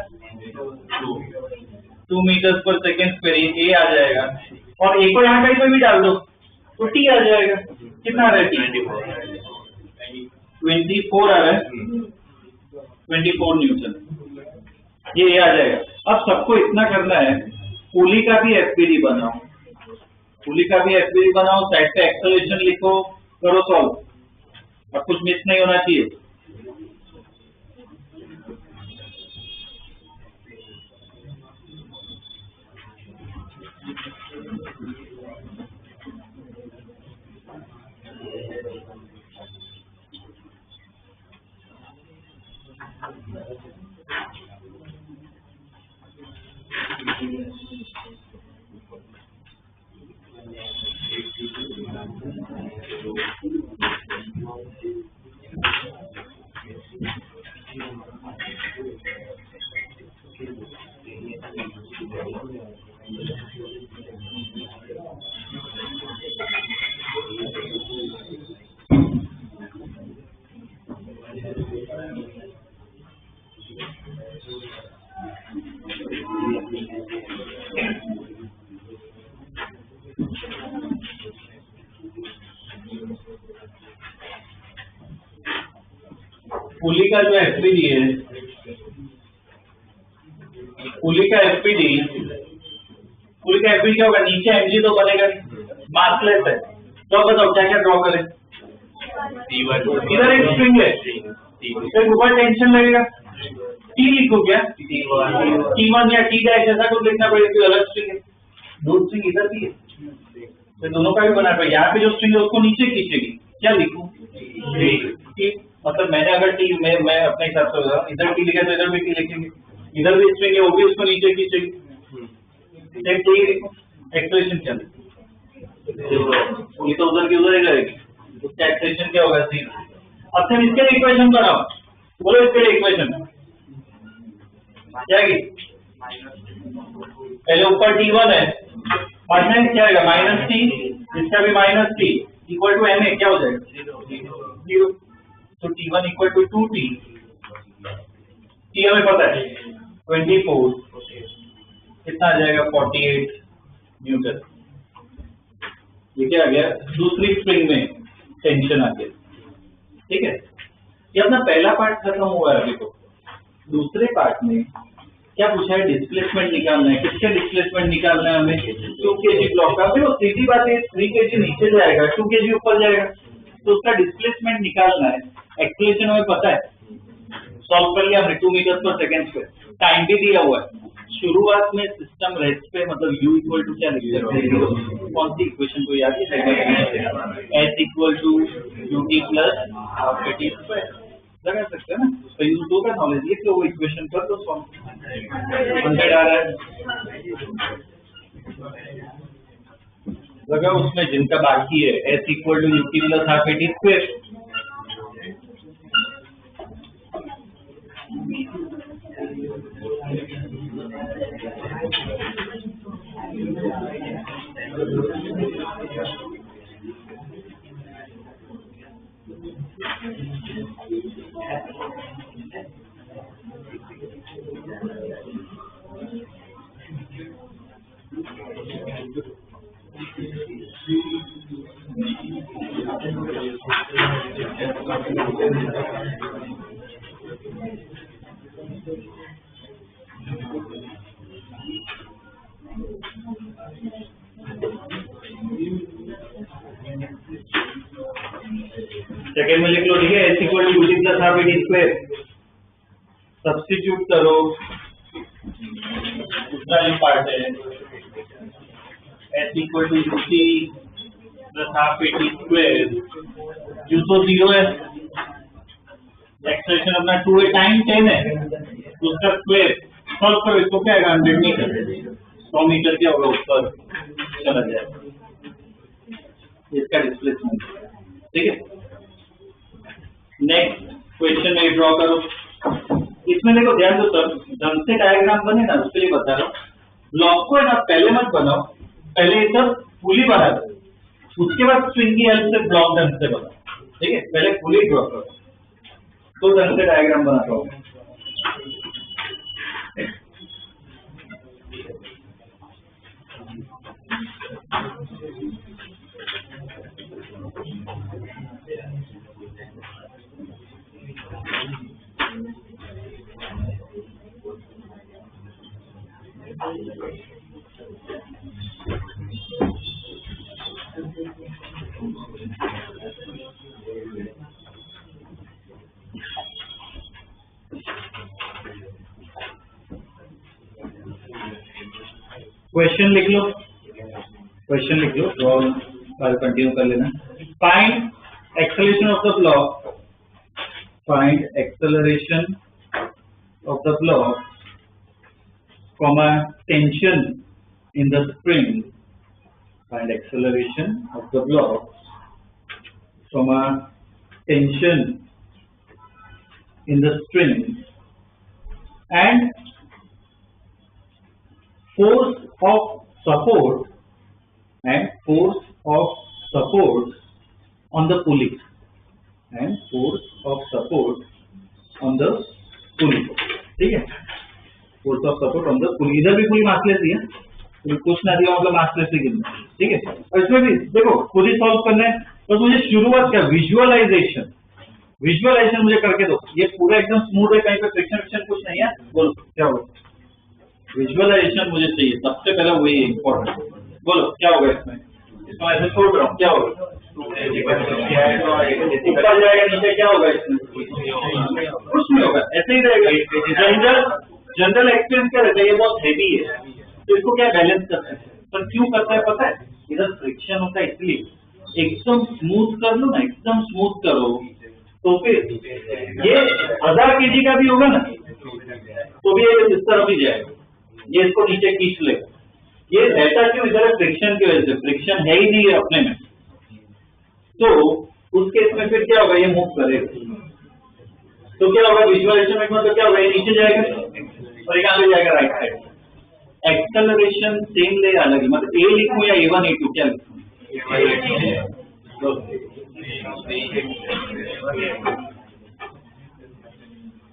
Speaker 1: 2 मीटर पर सेकेंड स्क्वायर, ए आ जाएगा। और ए को यहाँ कहीं पर भी डाल दो तो टी आ जाएगा, कितना आ रहा है टी 24 आ रहा है, 24 न्यूटन, ये आ जाएगा। अब सबको इतना करना है, पुली का भी एफबीडी बनाओ, पुली का भी एफबीडी बनाओ, साइड पे एक्सेलरेशन लिखो, करो सॉल्व, अब कुछ मिस नहीं होना चाहिए। पुली का जो एफबीडी है, पुली का एफबीडी पुली का एफबी क्या होगा, नीचे mg तो बनेगा नहीं, मासलेस है। तो अब बताओ क्या क्या ड्रॉ करें। इधर एक स्ट्रिंग है, फिर ऊपर टेंशन लगेगा, टी लिखो क्या, T1 या T डैश ऐसा कुछ लिखना पड़ेगा, कोई अलग स्ट्रिंग है। दो स्ट्रिंग इधर भी है, फिर दोनों का भी बना पड़ेगा। यहाँ पे जो स्ट्रिंग है उसको नीचे खींचेगी, क्या लिखूं, मतलब मैंने अगर टी मैं अपने हिसाब से होगा, इधर टी लिखा तो इधर भी टी लिखेंगे, इधर भी स्ट्रिंग है वो भी उसको नीचे खींचेगी, एक्सप्रेशन क्या पूरी तो उधर की उधर ही रहेगी, उसका एक्सप्रेशन क्या होगा, सी। अब फिर इसके इक्वेशन बनाओ, बोलो इसके इक्वेशन क्या है, पहले ऊपर T1 है, बाद में क्या आएगा माइनस टी, इसका भी minus T equal to M A, क्या हो जाएगा 0। तो T1 equal to 2T, T हमें पता है 24, कितना आ जाएगा 48 न्यूटन। ये क्या आ गया, दूसरी स्प्रिंग में टेंशन आ गया, ठीक है। ये अपना पहला पार्ट खत्म हुआ है। देखो दूसरे पार्ट में क्या पूछा है, डिस्प्लेसमेंट निकालना है। किसका डिस्प्लेसमेंट निकालना है हमें, 2 kg ब्लॉक का। देखो सीधी बात है, 3 kg नीचे जाएगा, 2 kg ऊपर जाएगा, तो उसका डिस्प्लेसमेंट निकालना है। एक्सेलरेशन हमें पता है, सॉल्व कर लिया हमने 2 मीटर पर सेकंड पे, टाइम भी दिया हुआ है। शुरुआत में सिस्टम रेस्ट पे, मतलब u इक्वल टू क्या लिखते हैं, कौन सी इक्वेशन को याद है, s equal to ut plus half T square लगा सकते हैं ना, उसका यूज होगा नॉलेज, ये तो वो इक्वेशन पर तो सॉल्व 100 आ रहा है लगा। उसमें जिनका बाकी है s equal to ut plus half T square, second में लिख लो, ठीक है, s equal to ut plus half T square, substitute करो, दूसरा जो पार्ट है s equal to ut plus half T square, u तो 0 है, एक्सप्रेशन अपना 2 है, टाइम 10 है, तो उसका स्क्वायर सॉल्व करो, इसको क्या आएगा 100 मीटर, 100 मीटर क्या होगा ऊपर चला जाएगा, इसका डिस्प्लेसमेंट, ठीक है। नेक्स्ट क्वेश्चन में ड्रॉ करो। इसमें देखो ध्यान दो सर, ढंग से डायग्राम बने ना, उसके लिए बता रहा हूँ। ब्लॉक को है ना पहले मत बनाओ, पहले ये सब पुली बना दो, उसके बाद स्ट्रिंग की हेल्प से ब्लॉक ढंग से बनाओ, ठीक है। पहले पुली ड्रॉ करो तो ढंग से डायग्राम बनाता हूँ। क्वेश्चन लिख लो, क्वेश्चन लिख लो, और कंटिन्यू कर लेना। Find acceleration of the block, find acceleration of the block, comma tension in the spring, find acceleration of the block, comma tension in the string, and force of support, and force of support on the pulley, and force of support on the pulley, ठीक है। Force of support on the पुली, इधर भी पुली massless ही है, कुछ ना दिया मतलब massless ही गिनना, ठीक है। और इसमें भी देखो खुद ही सॉल्व करना है, बस मुझे शुरुआत क्या, विजुअलाइजेशन, विजुअलाइजेशन मुझे करके दो। ये पूरा एकदम स्मूथ है, कहीं पे फ्रिक्शन कुछ नहीं है, बोलो क्या होगा, विजुअलाइजेशन मुझे चाहिए सबसे पहले, वही इम्पोर्टेंट। बोलो क्या होगा इसमें? इसमें ऐसे छोड़ रहा हूँ, क्या होगा? ऊपर जाएगा, नीचे क्या होगा इसमें? कुछ नहीं होगा, ऐसे ही रहेगा। जनरल एक्सपीरियंस क्या रहता है, ये बहुत हेवी है तो इसको क्या बैलेंस करते हैं, पर क्यों करता है पता है? इधर फ्रिक्शन होता है इसलिए। एकदम स्मूथ कर लो ना, एकदम स्मूथ करो तो फिर ये 1000 kg का भी होगा ना तो भी ये इस तरफ ही जाएगा, ये इसको नीचे खींच लेगा। ये रहता क्यों इधर? फ्रिक्शन की वजह से। फ्रिक्शन है ही नहीं है अपने में, तो उस केस में फिर क्या होगा, ये मूव करेगा तो क्या होगा? विजुअलाइजेशन में मतलब क्या होगा, ये नीचे जाएगा और ये आगे जाएगा राइट साइड। एक्सेलरेशन सेम ले अलग ही, मतलब ए लिखूं या A1 A2 क्या लिखूं?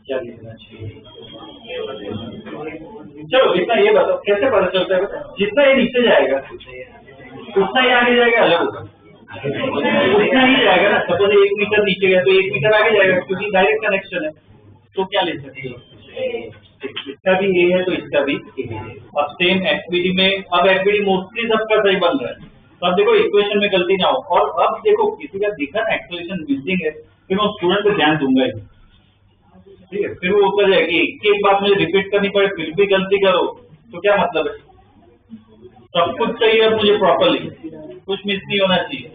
Speaker 1: क्या लिखना चाहिए? चलो इतना ये बताओ कैसे पता चलता है? जितना ये नीचे जाएगा उतना ही आगे जाएगा, अलग होगा उतना ही जाएगा ना। सपोज 1 मीटर नीचे गया तो 1 मीटर आगे जाएगा क्योंकि डायरेक्ट कनेक्शन है। तो क्या ले सकते हो? इसका भी ये है तो इसका भी ये है। अब सेम एफबीडी में, अब एफबीडी मोस्टली सबका सही बन रहा है तो अब देखो इक्वेशन में गलती ना हो। और अब देखो किसी का दिखा ना एक्सेलरेशन मिसिंग है, फिर मैं स्टूडेंट पे ध्यान दूंगा ही, ठीक है? फिर वो होता जाए कि एक बात मुझे रिपीट करनी पड़े फिर भी गलती करो तो क्या मतलब है? सब कुछ चाहिए अब मुझे प्रॉपरली, कुछ मिस नहीं होना चाहिए।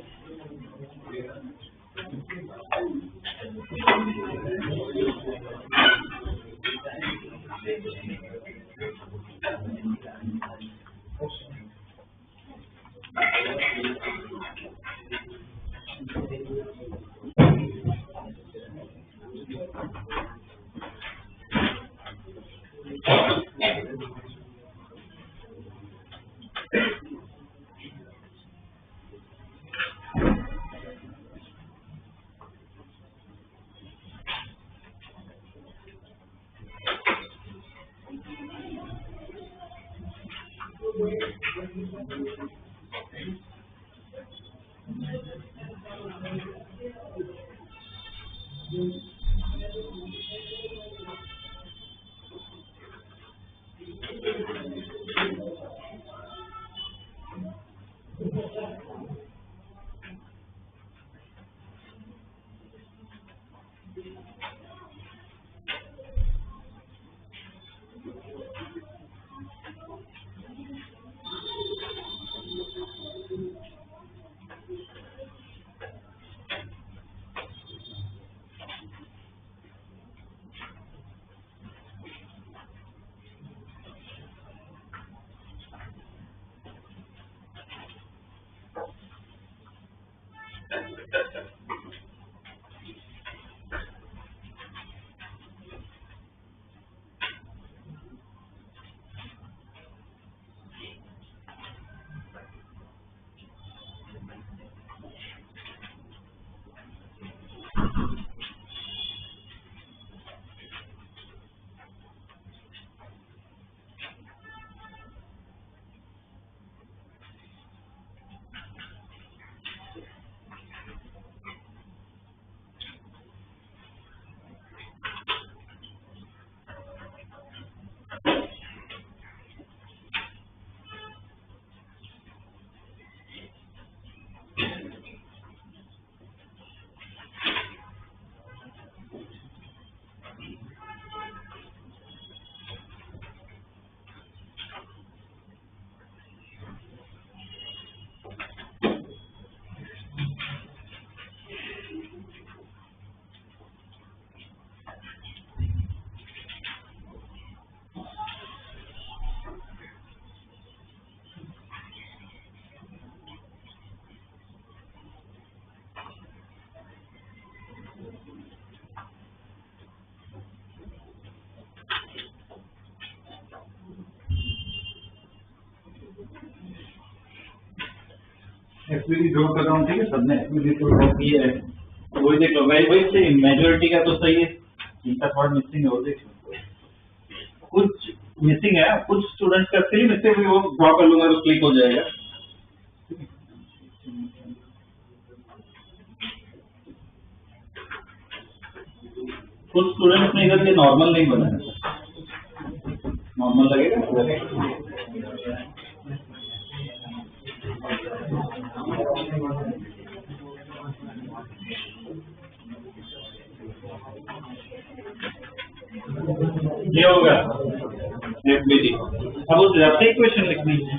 Speaker 3: एक्चुअली ड्रॉ कर रहा हूँ, ठीक है? सबने एक्चुअली ड्रॉ किया है,
Speaker 1: वही देख लो, वही वही सही, मेजोरिटी का तो सही है, इनका थोड़ा मिसिंग है, वो देख लो कुछ मिसिंग है। कुछ स्टूडेंट्स का सही मिसिंग है, वो ड्रॉ कर लूंगा तो क्लिक हो जाएगा। कुछ स्टूडेंट्स ने इधर ये नॉर्मल नहीं बनाया, नॉर्मल लगेगा। ये होगा FBD। अब उस हिसाब से इक्वेशन लिखनी है।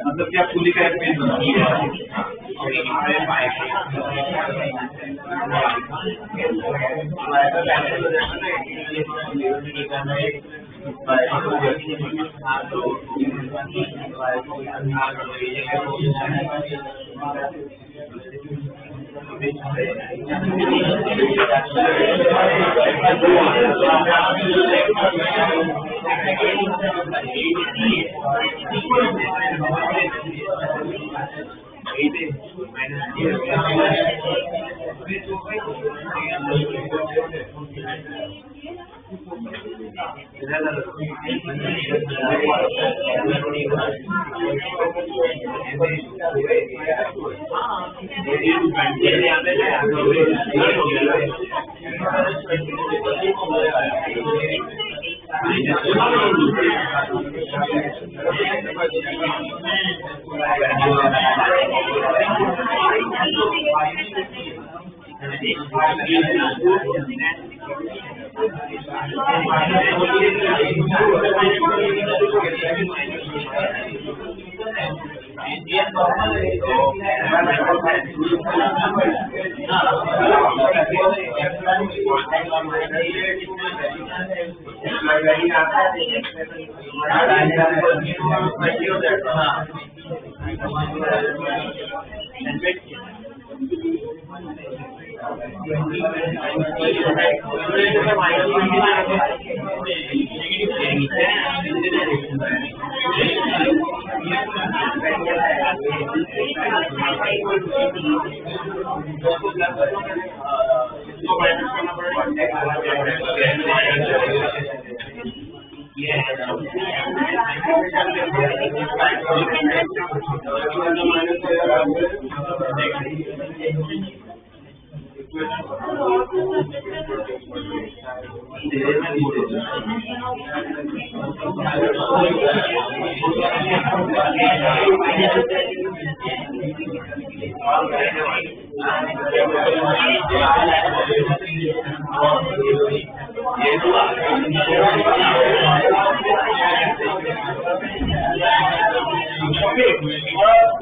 Speaker 1: मतलब क्या पुली का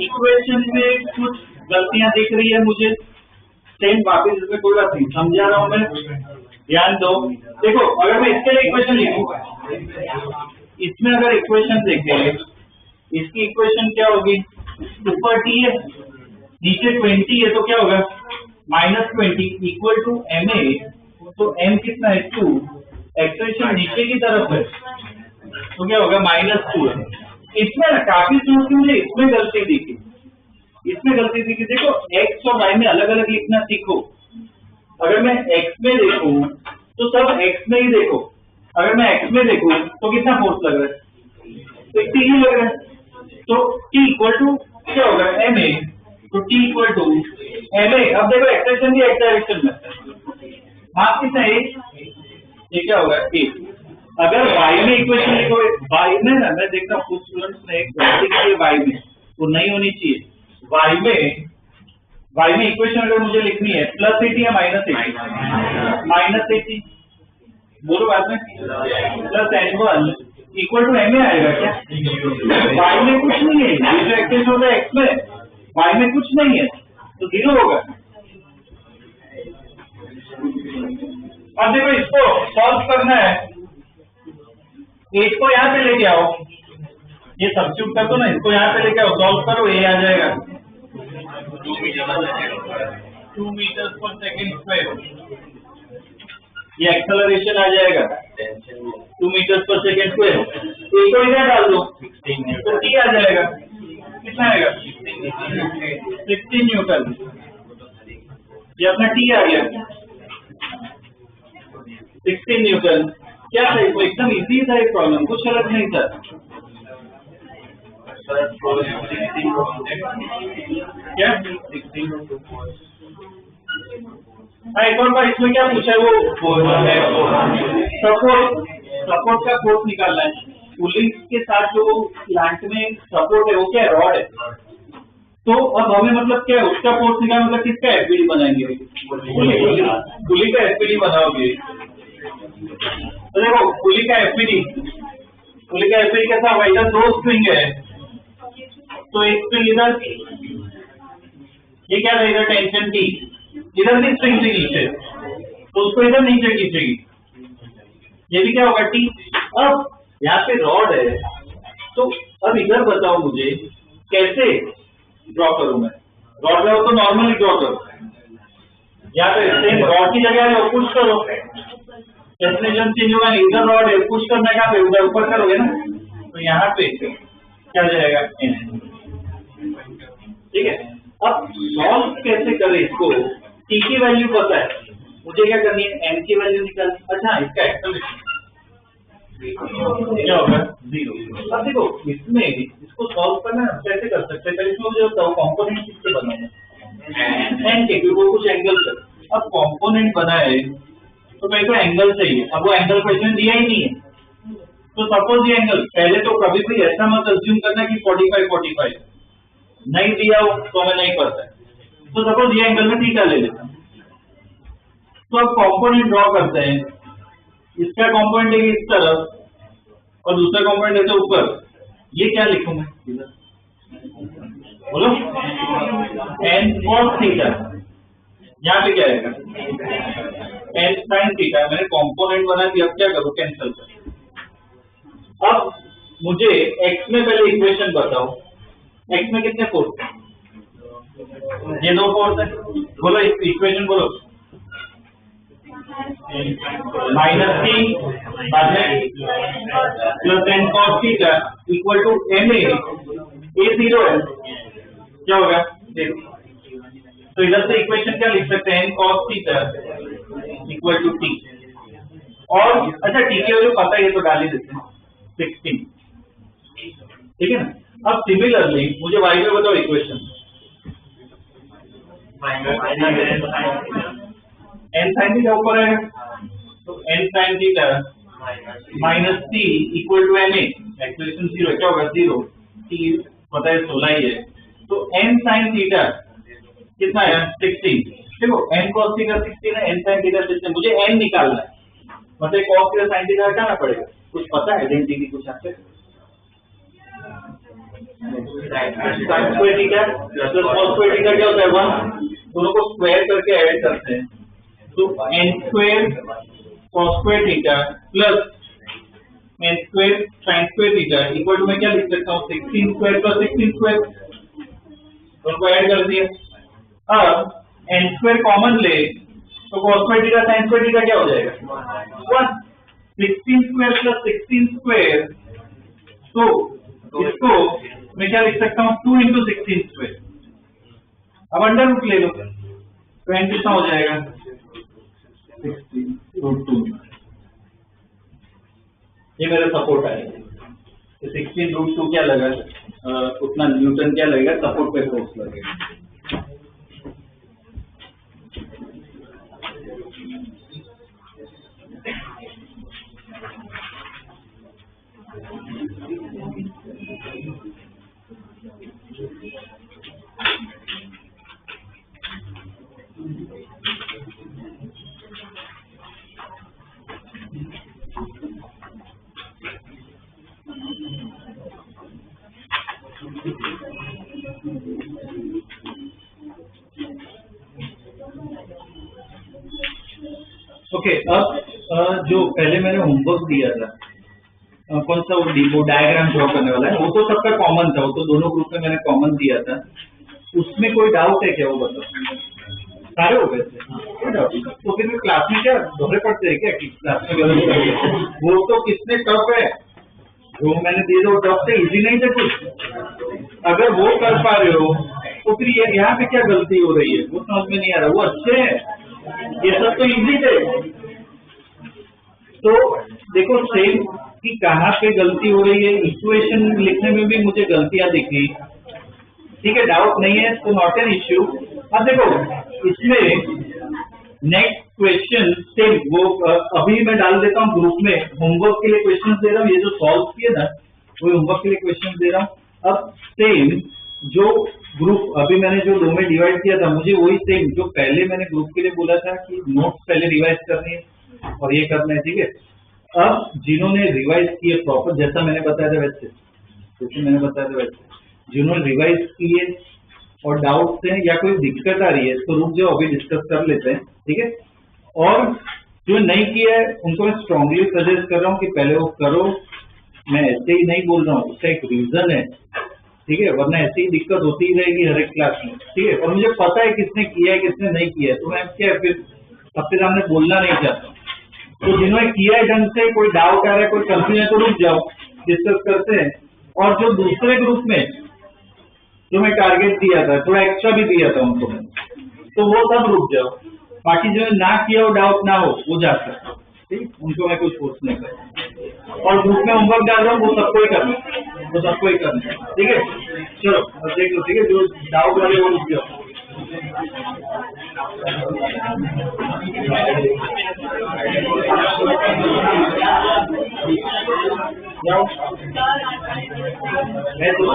Speaker 1: इक्वेशन में कुछ गलतियां दिख रही है मुझे, सेम वापिस इसमें कोई बात नहीं, समझा रहा हूं मैं, ध्यान दो। देखो अगर मैं इसके लिए इक्वेशन लिखूंगा, इसमें अगर इक्वेशन देखें, इसकी इक्वेशन क्या होगी, ऊपर t है नीचे 20 है तो क्या होगा -20 इक्वल टू ma, तो m कितना है 2, एक्सप्रेशन नीचे की तरफ है तो क्या होगा -2 है। इसमें काफी सोच के मुझे इसमें गलती दिखी, देखो x और y में अलग अलग लिखना सीखो। अगर मैं x में देखूं तो सब x में ही देखो, अगर मैं x में देखूं तो कितना फोर्स लग रहा है, तो t ही लग रहा है, तो t इक्वल टू क्या होगा ma, तो t इक्वल टू ma। अब देखो एक्सप्रेशन की x डायरेक्शन में मास कितना है, ये क्या होगा a। अगर y में इक्वेशन लिखो, y में ना मैं देखता हूँ कुछ स्टूडेंट्स ने एक गलती की है y में, वो नहीं होनी चाहिए। y में इक्वेशन अगर मुझे लिखनी है +80 या -80, बोलो बाद में +n1 इक्वल टू ma आएगा क्या, y में कुछ नहीं है, ये जो एक्सप्रेशन होता है x में, y में कुछ नहीं है तो 0 होगा। अब देखो इसको सॉल्व करना है, इसको यहाँ पे लेके आओ, ये सब्स्टिट्यूट कर दो ना, इसको यहाँ पे लेके आओ, सॉल्व करो, ये आ जाएगा 2 मीटर पर सेकेंड स्क्वायर, ये एक्सेलरेशन आ जाएगा 2 मीटर पर सेकेंड स्क्वायर, तो एक और इधर डाल दो तो टी आ जाएगा, कितना आएगा 16 न्यूटन, ये अपना टी आ गया 16 न्यूटन। क्या था इसको, एकदम इजी था ये प्रॉब्लम, कुछ अलग नहीं था। क्या हाँ, एक और बार इसमें क्या पूछा है वो सपोर्ट का फोर्स निकालना है। पुलिंग के साथ जो प्लांट में सपोर्ट है वो क्या है, रॉड है। तो अब हमें मतलब क्या है उसका फोर्स निकालना, मतलब किसका एफपीडी बनाएंगे, पुली का एफपीडी बनाओगे। तो देखो पुली का एफपीडी कैसा होगा, इधर 2 स्प्रिंग है, तो एक स्प्रिंग इधर, ये क्या था इधर टेंशन टी, इधर भी स्प्रिंग से नीचे, तो उसको इधर नीचे खींचेगी, ये भी क्या होगा टी। अब यहाँ पे रॉड है, तो अब इधर बताओ मुझे कैसे ड्रॉ करूं मैं, रॉड में हो तो नॉर्मली ड्रॉ करो, यहाँ पे सेम रॉड की जगह है पुश करो, डेस्टिनेशन चेंज होगा, इधर रॉड है पुश करने का, उधर ऊपर करोगे ना, तो यहाँ पे क्या जाएगा n, ठीक है। अब सॉल्व कैसे करें इसको, t की वैल्यू पता है, मुझे क्या करनी है n की वैल्यू निकालनी। अच्छा इसका एक्सेलरेशन क्या होगा 0। अब देखो इसमें इसको सॉल्व करना कैसे कर सकते हैं, पहले इसमें मुझे बताओ कंपोनेंट किससे बनाना n के, क्योंकि वो कुछ एंगल से, अब कंपोनेंट बनाए तो मेरे को एंगल चाहिए, अब वो एंगल को इसमें दिया ही नहीं है, तो सपोज ये एंगल, पहले तो कभी भी ऐसा मत अज्यूम करना कि 45 नहीं दिया हो तो हमें नहीं पता है, तो सपोज ये एंगल में थीटा ले लेता हूं। तो अब कंपोनेंट ड्रॉ करते हैं, इसका कंपोनेंट है इस तरफ और दूसरा कंपोनेंट है तो ऊपर, ये क्या लिखूं मैं बोलो, n cos थीटा, यहाँ पे क्या आएगा n sin थीटा, मैंने कंपोनेंट बना दिया, अब क्या करूं कैंसिल कर। अब मुझे x में पहले इक्वेशन बताओ, x में कितने फोर्स है, ये 2 फोर्स है, बोलो इक्वेशन बोलो, -t बाद में plus n cos theta equal to ma, ये 0 है, क्या होगा देखो, तो इधर से इक्वेशन क्या लिख सकते हैं, n cos theta equal to t, और अच्छा t की वैल्यू पता है ये तो डाल ही देते हैं 16, ठीक है ना। अब सिमिलरली मुझे y में बताओ इक्वेशन, n sin थीटा ऊपर है, तो n sin theta minus t equal to ma, acceleration 0, क्या होगा 0, t पता है 16 ही है, तो n sin थीटा कितना है 16, देखो n cos थीटा 16 है, n sin थीटा 16, मुझे n निकालना है, मतलब cos थीटा sin थीटा हटाना पड़ेगा, कुछ पता है आइडेंटिटी कुछ आपके, sin square theta plus cos square theta क्या होता है 1, दोनों को स्क्वायर करके ऐड करते हैं, तो n square cos square theta plus n square sin square theta equal to मैं क्या लिख सकता हूँ 16 स्क्वायर प्लस 16 स्क्वायर, दोनों को ऐड कर दिया। अब n स्क्वायर कॉमन ले तो cos square theta sin square theta क्या हो जाएगा 1, 16 स्क्वायर प्लस 16 स्क्वायर, तो इसको मैं क्या लिख सकता हूँ 2 into 16 स्क्वायर, अब अंडर रूट ले लो तो n कितना हो जाएगा 16√2, ये मेरा सपोर्ट आएगा, 16√2 क्या लगा, उतना न्यूटन क्या लगेगा, सपोर्ट पे फोर्स लगेगा। ओके, अब जो पहले मैंने होमवर्क दिया था, कौन सा वो डायग्राम ड्रॉ करने वाला है, वो तो सबका कॉमन था, वो तो दोनों ग्रुप में मैंने कॉमन दिया था, उसमें कोई डाउट है क्या वो बताओ। सारे हो गए थे। तो फिर क्लास में क्या दोहरे पढ़ते हैं क्या कि क्लास में गलत? वो तो कितने टफ है, जो मैंने दिए तो टफ से इजी नहीं थे कुछ। अगर वो कर पा रहे हो तो फिर ये यहाँ पे क्या गलती हो रही है वो समझ में नहीं आ रहा। वो अच्छे हैं, ये सब तो इजी थे। तो देखो सेम कि कहाँ पे गलती हो रही है। इक्वेशन लिखने में भी मुझे गलतियां दिखी, ठीक है, डाउट नहीं है तो नॉट एन इश्यू। अब देखो इसमें नेक्स्ट क्वेश्चन सेम वो अभी मैं डाल देता हूँ ग्रुप में, होमवर्क के लिए क्वेश्चन दे रहा हूँ। ये जो सॉल्व किए ना वो होमवर्क के लिए क्वेश्चन दे रहा हूँ। अब सेम जो ग्रुप अभी मैंने जो 2 में डिवाइड किया था, मुझे वही सेम जो पहले मैंने ग्रुप के लिए बोला था कि नोट्स पहले रिवाइज करनी है और ये करना है, ठीक है। अब जिन्होंने रिवाइज किए प्रॉपर, जैसा मैंने बताया था वैसे, जिन्होंने रिवाइज किए और डाउट्स हैं या कोई दिक्कत आ रही है तो रुक जाओ, अभी डिस्कस कर लेते हैं, ठीक है। और जो नहीं किया है उनको मैं स्ट्रांगली सजेस्ट कर रहा हूँ कि पहले वो करो। मैं ऐसे ही नहीं बोल रहा हूँ, उसका एक रीजन है, ठीक है, वरना ऐसी ही दिक्कत होती ही रहेगी हर एक क्लास में, ठीक है। और मुझे पता है किसने किया है किसने नहीं किया है, तो मैं क्या फिर सबके सामने बोलना नहीं चाहता। तो जिन्होंने किया है ढंग से, कोई डाउट आ रहा है, कोई कंफ्यूजन है तो रुक जाओ, डिस्कस करते हैं। और जो दूसरे ग्रुप में जो मैं टारगेट दिया था, थोड़ा एक्स्ट्रा भी दिया था उनको, तो वो सब रुक जाओ। बाकी जो ना किया हो, डाउट ना हो, वो जा सकते हो, ठीक, उनको मैं कुछ फोर्स नहीं करता। और ग्रुप में होमवर्क डाल रहा हूँ वो सबको ही करना, ठीक है। चलो अब देख लो, ठीक है, जो डाउट वाले वो रुक जाओ। मैं तो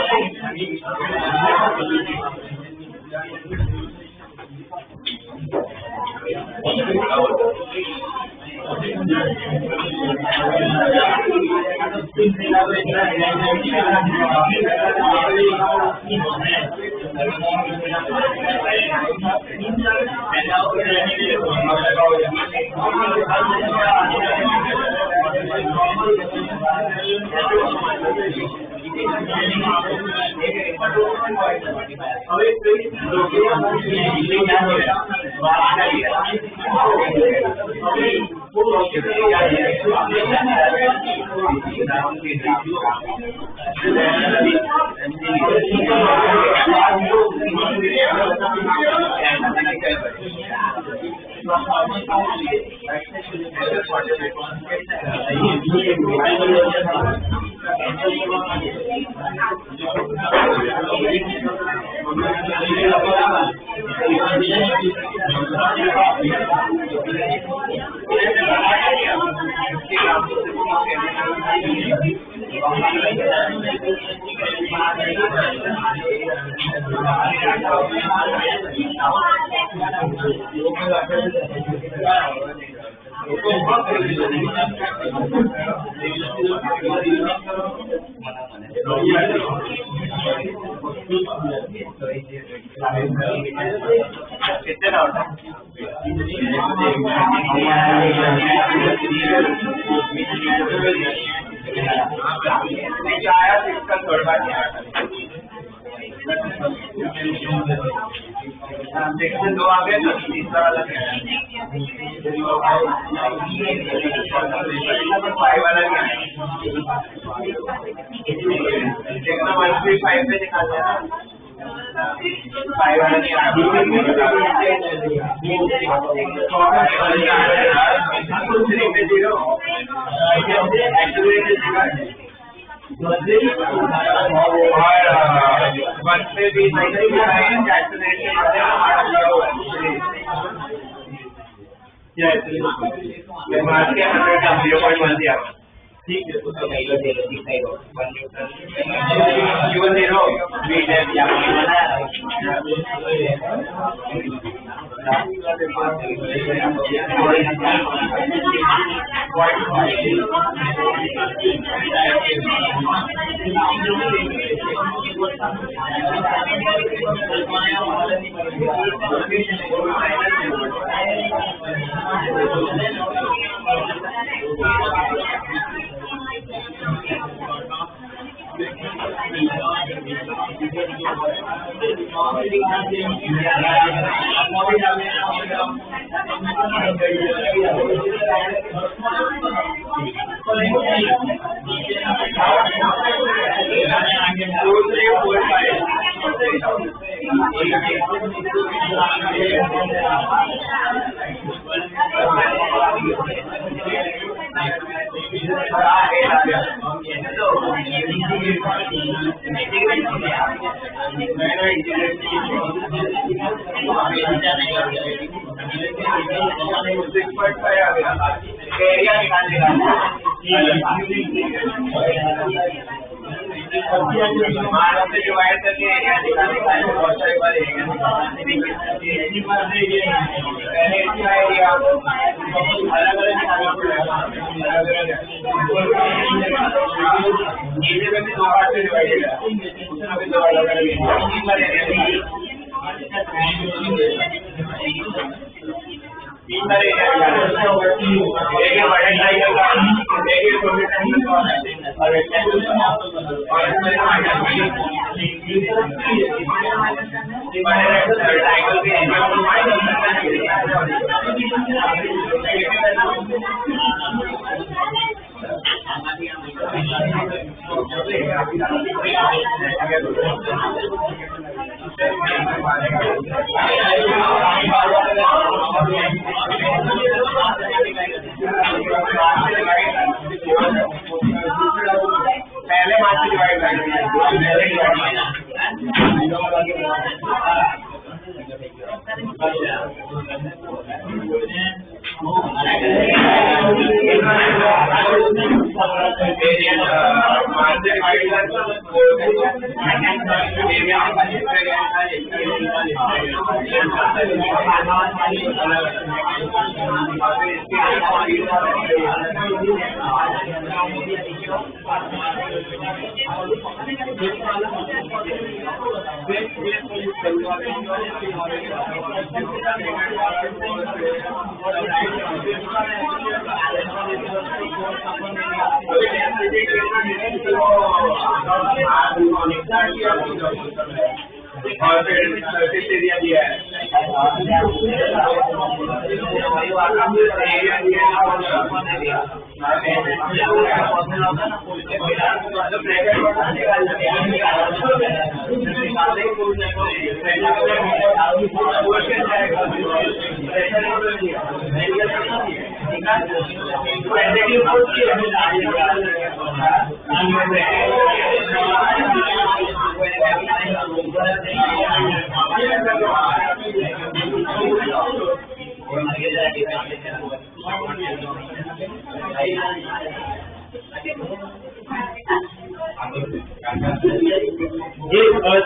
Speaker 1: सेक्शन 2 आ गया, तीसरा वाला क्या है? 5 वाला क्या है? सेक्शन 135 पे निकालना है, 5 वाला नहीं आ ठीक है, तो
Speaker 2: एरिया निकालने का मान से डिवाइड करके एरिया निकालने का बहुत सारे बार एरिया अलग अलग दो पार्ट से डिवाइडेड है दो अलग तीन बार एरिया एक बड़े टाइगर का एक छोटे टाइगर का और टाइगर के पहले मार्च से डिवाइड और फिर सर्विस एरिया दिया है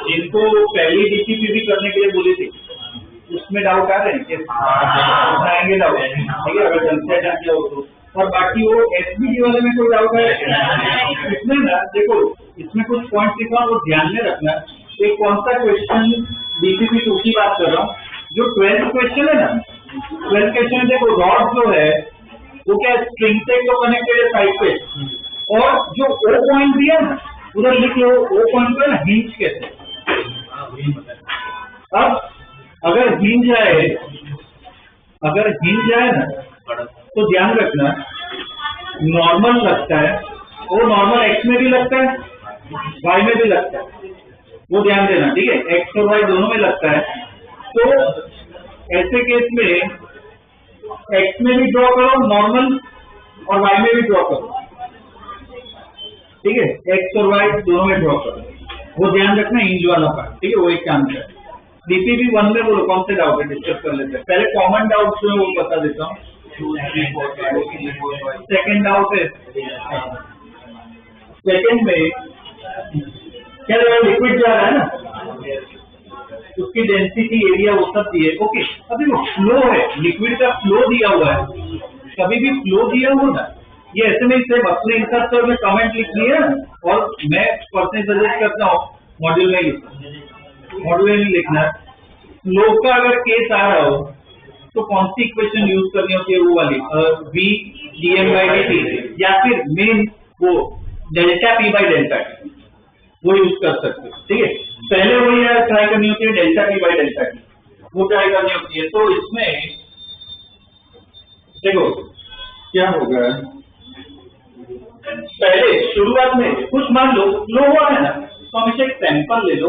Speaker 1: जिनको पहली डीसीपीवी करने के लिए बोली थी उसमें डाउट आ रहे हैं आएंगे डाउट ठीक है अगर कंसिडर किया हो तो और बाकी वो एसबीडी वाले में कोई डाउट है इसमें ना देखो इसमें कुछ पॉइंट लिखा वो ध्यान में रखना एक कौन सा क्वेश्चन डीसीपी 2 की बात कर रहा हूँ जो 12th क्वेश्चन है ना 12th क्वेश्चन देखो रॉड जो है वो क्या स्ट्रिंग से तो कनेक्टेड है साइड पे और जो ओ पॉइंट दिया ना उधर लिख लो ओ पॉइंट पे ना हिंज कहते अब अगर हिंज आए ना तो ध्यान रखना नॉर्मल लगता है वो नॉर्मल एक्स में भी लगता है वाई में भी लगता है वो ध्यान देना ठीक है एक्स और वाई दोनों में लगता है तो ऐसे केस में एक्स में भी ड्रॉ करो नॉर्मल और वाई में भी ड्रॉ करो ठीक है एक्स और वाई दोनों में ड्रॉ करो वो ध्यान रखना इंज वाला पार्ट ठीक है वो एक काम है डीसीपी 1 में बोलो कौन से डाउट है डिस्कस कर लेते हैं पहले कॉमन डाउट जो है वो बता देता हूँ सेकेंड डाउट है सेकेंड में क्या लिक्विड जा रहा है ना उसकी डेंसिटी एरिया वो सब दिए ओके अभी वो फ्लो है लिक्विड का फ्लो दिया हुआ है कभी भी फ्लो दिया हुआ ना ये ऐसे नहीं सिर्फ अपने हिसाब से में कमेंट लिख लिया और मैं पर्सनली सजेस्ट करता हूँ मॉड्यूल में लिखना फ्लो का अगर केस आ रहा हो तो कौन सी इक्वेशन यूज करनी होती है वो वाली v dm by dt या फिर मेन वो डेल्टा p by डेल्टा वो यूज कर सकते हो, ठीक है। पहले वही ट्राई करनी होती है delta T by delta T, वो ट्राई करनी होती है। तो इसमें देखो क्या होगा, पहले शुरुआत में कुछ मान लो लो हुआ है ना, तो हम इसे एक सैंपल ले लो,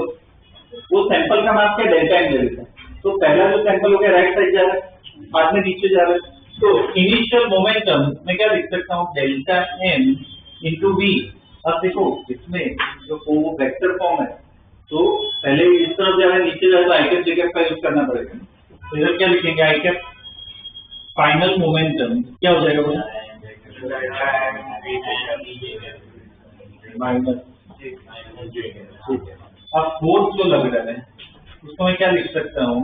Speaker 1: वो सैंपल का मास क्या डेल्टा एम ले लेते हैं। तो पहला जो सैंपल हो गया राइट साइड जा रहा है, बाद में नीचे जा रहा है, तो इनिशियल मोमेंटम मैं क्या लिख सकता हूँ, डेल्टा एम इंटू वी। अब देखो इसमें जो वो वेक्टर फॉर्म है, तो पहले इस तरफ जा रहा है, नीचे जा रहा है, आई कैप जे कैप का यूज करना पड़ेगा। तो इधर क्या लिखेंगे, आई कैप फाइनल मोमेंटम क्या हो जाएगा बोला, माइनस। अब फोर्स जो लग रहा है उसको मैं क्या लिख सकता हूँ,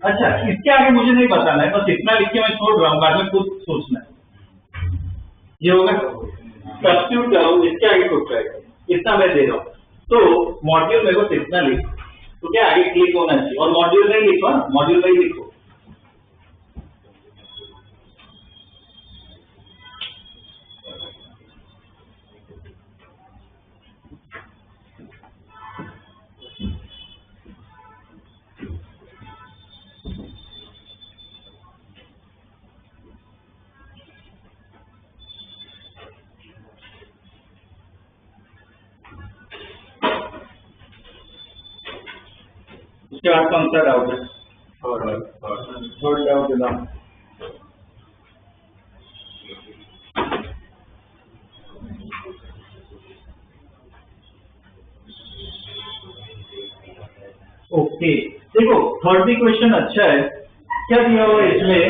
Speaker 1: अच्छा इसके आगे मुझे नहीं बताना है, बस इतना लिख के मैं छोड़ रहा हूँ, बाद में खुद सोचना है। ये होगा सब्स्टिट्यूट करो, इसके आगे कुछ रहेगा, इतना मैं दे रहा हूँ। तो मॉड्यूल में बस इतना लिख, तो क्या आगे क्लिक होना चाहिए, और मॉड्यूल नहीं लिखो, मॉड्यूल नहीं लिखो। उसके बाद कौन सा डाउट है, थर्ड डाउट है ना। ओके देखो थर्ड भी क्वेश्चन अच्छा है, क्या दिया हुआ है इसमें,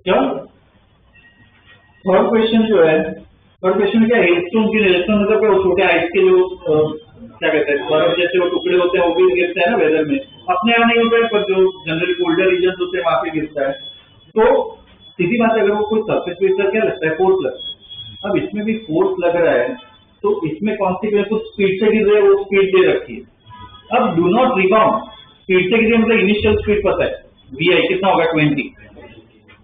Speaker 1: क्या थर्ड क्वेश्चन जो है, थर्ड क्वेश्चन क्या है, हेलस्टोन की रिलेशन मतलब क्या, छोटे आइस के जो क्या कहते हैं बर्फ जैसे वो टुकड़े होते हैं, वो भी गिरता है ना वेदर में, अपने यहाँ नहीं होता है पर जो जनरली कोल्डर रीजन होते हैं वहां पे गिरता है। तो सीधी बात है, अगर वो कोई सरफेस पे क्या लगता है, फोर्स लगता है। अब इसमें भी फोर्स लग रहा है, तो इसमें कौन सी कुछ स्पीड से गिर रहे हैं, वो स्पीड दे रखी है। अब डू नॉट रिबाउंड, स्पीड से गिर मतलब इनिशियल स्पीड पता है वी आई कितना होगा 20,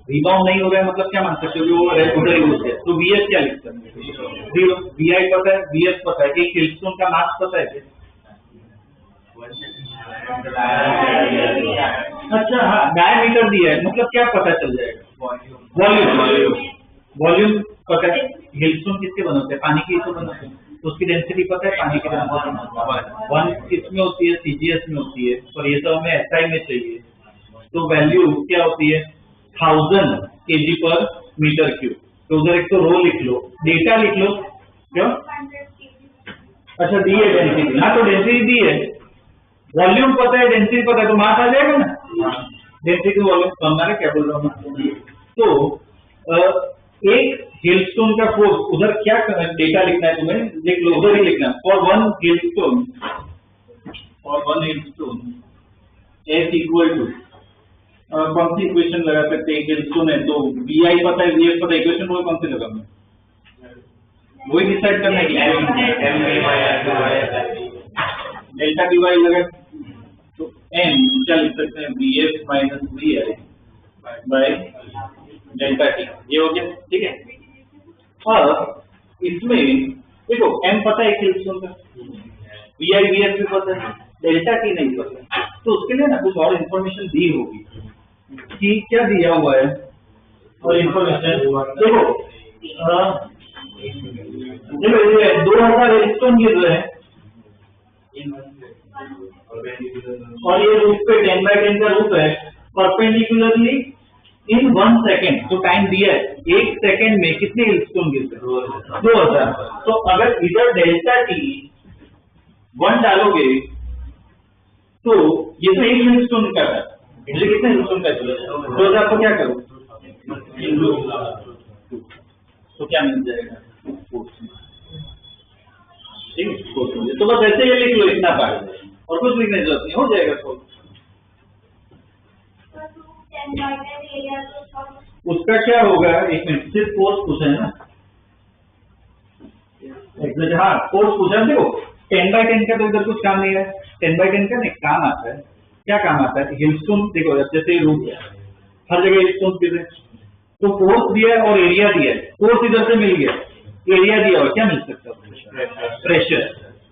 Speaker 1: रिबाउंड नहीं हो रहा है मतलब क्या मान सकते हो, वो उधर यूज है। तो वी एस क्या लिख सकते हैं, वी आई पता है, वी एस पता है, एक हिलस्टोन का मास पता है क्या, अच्छा हाँ डायमीटर दिया है, मतलब क्या पता चल जाएगा, वॉल्यूम, वॉल्यूम पता है। हिलस्टोन किसके बनाते हैं, पानी की तो बनाते हैं, तो उसकी डेंसिटी पता है, पानी की डेंसिटी 1 किसमें होती है, सीजीएस में होती है, और ये तो हमें एसआई में चाहिए। तो वैल्यू क्या होती है 1000 kg पर मीटर क्यूब। तो उधर एक तो रो लिख लो, डेटा लिख लो, क्यों, अच्छा दी है डेंसिटी, हाँ तो डेंसिटी दी है, वॉल्यूम पता है, डेंसिटी पता है, तो मास आ जाएगा ना, डेंसिटी वॉल्यूम समझना है क्या बोल रहा हूँ। तो एक हिलस्टोन का फोर्स, उधर क्या डेटा लिखना है तुम्हें, लिख लो, उधर ही लिखना, for one hillstone S equal to कौन सी इक्वेशन लगा सकते हैं, हिलस्टोन है तो वी आई पता है, वी एस पता है, इक्वेशन वो कौन सी लगा, वही डिसाइड करना है डेल्टा डी वाई लगा, तो एम क्या लिख सकते हैं, V S minus V I by delta T, ये हो गया, ठीक है। अब इसमें देखो एम पता है हिलस्टोन का, वी आई वी एस भी पता है, डेल्टा टी नहीं पता, तो उसके लिए ना कुछ और इन्फॉर्मेशन दी होगी कि क्या दिया हुआ है, और इन्फॉर्मेशन देखो देखो ये 2000 हिलस्टोन गिर रहे हैं, और ये रूप पे 10/10 का रूप है, परपेंडिकुलरली इन 1 सेकेंड, तो टाइम दिया है 1 सेकेंड में कितने हिलस्टोन गिरते हैं 2000। तो अगर इधर डेल्टा टी 1 डालोगे तो ये तो 1 हिलस्टोन का है, मुझे कितने हिलस्टोन का 2000 को क्या करो, तो क्या मिल जाएगा, ठीक है। तो बस ऐसे ही लिख लो, इतना पार्ट और कुछ लिखने की जरूरत नहीं, हो जाएगा सोल्व। उसका क्या होगा, एक मिनट, सिर्फ फोर्स पूछा है ना, हाँ फोर्स पूछा है। देखो 10/10 का तो इधर कुछ काम नहीं है, 10/10 का नहीं काम आता है, क्या काम आता है, हिलस्टोन देखो जैसे रूट है, हर जगह हिलस्टोन गिर रहे, तो फोर्स दिया है और एरिया दिया है, फोर्स इधर से मिल गया, एरिया दिया हुआ, क्या मिल सकता है, प्रेशर।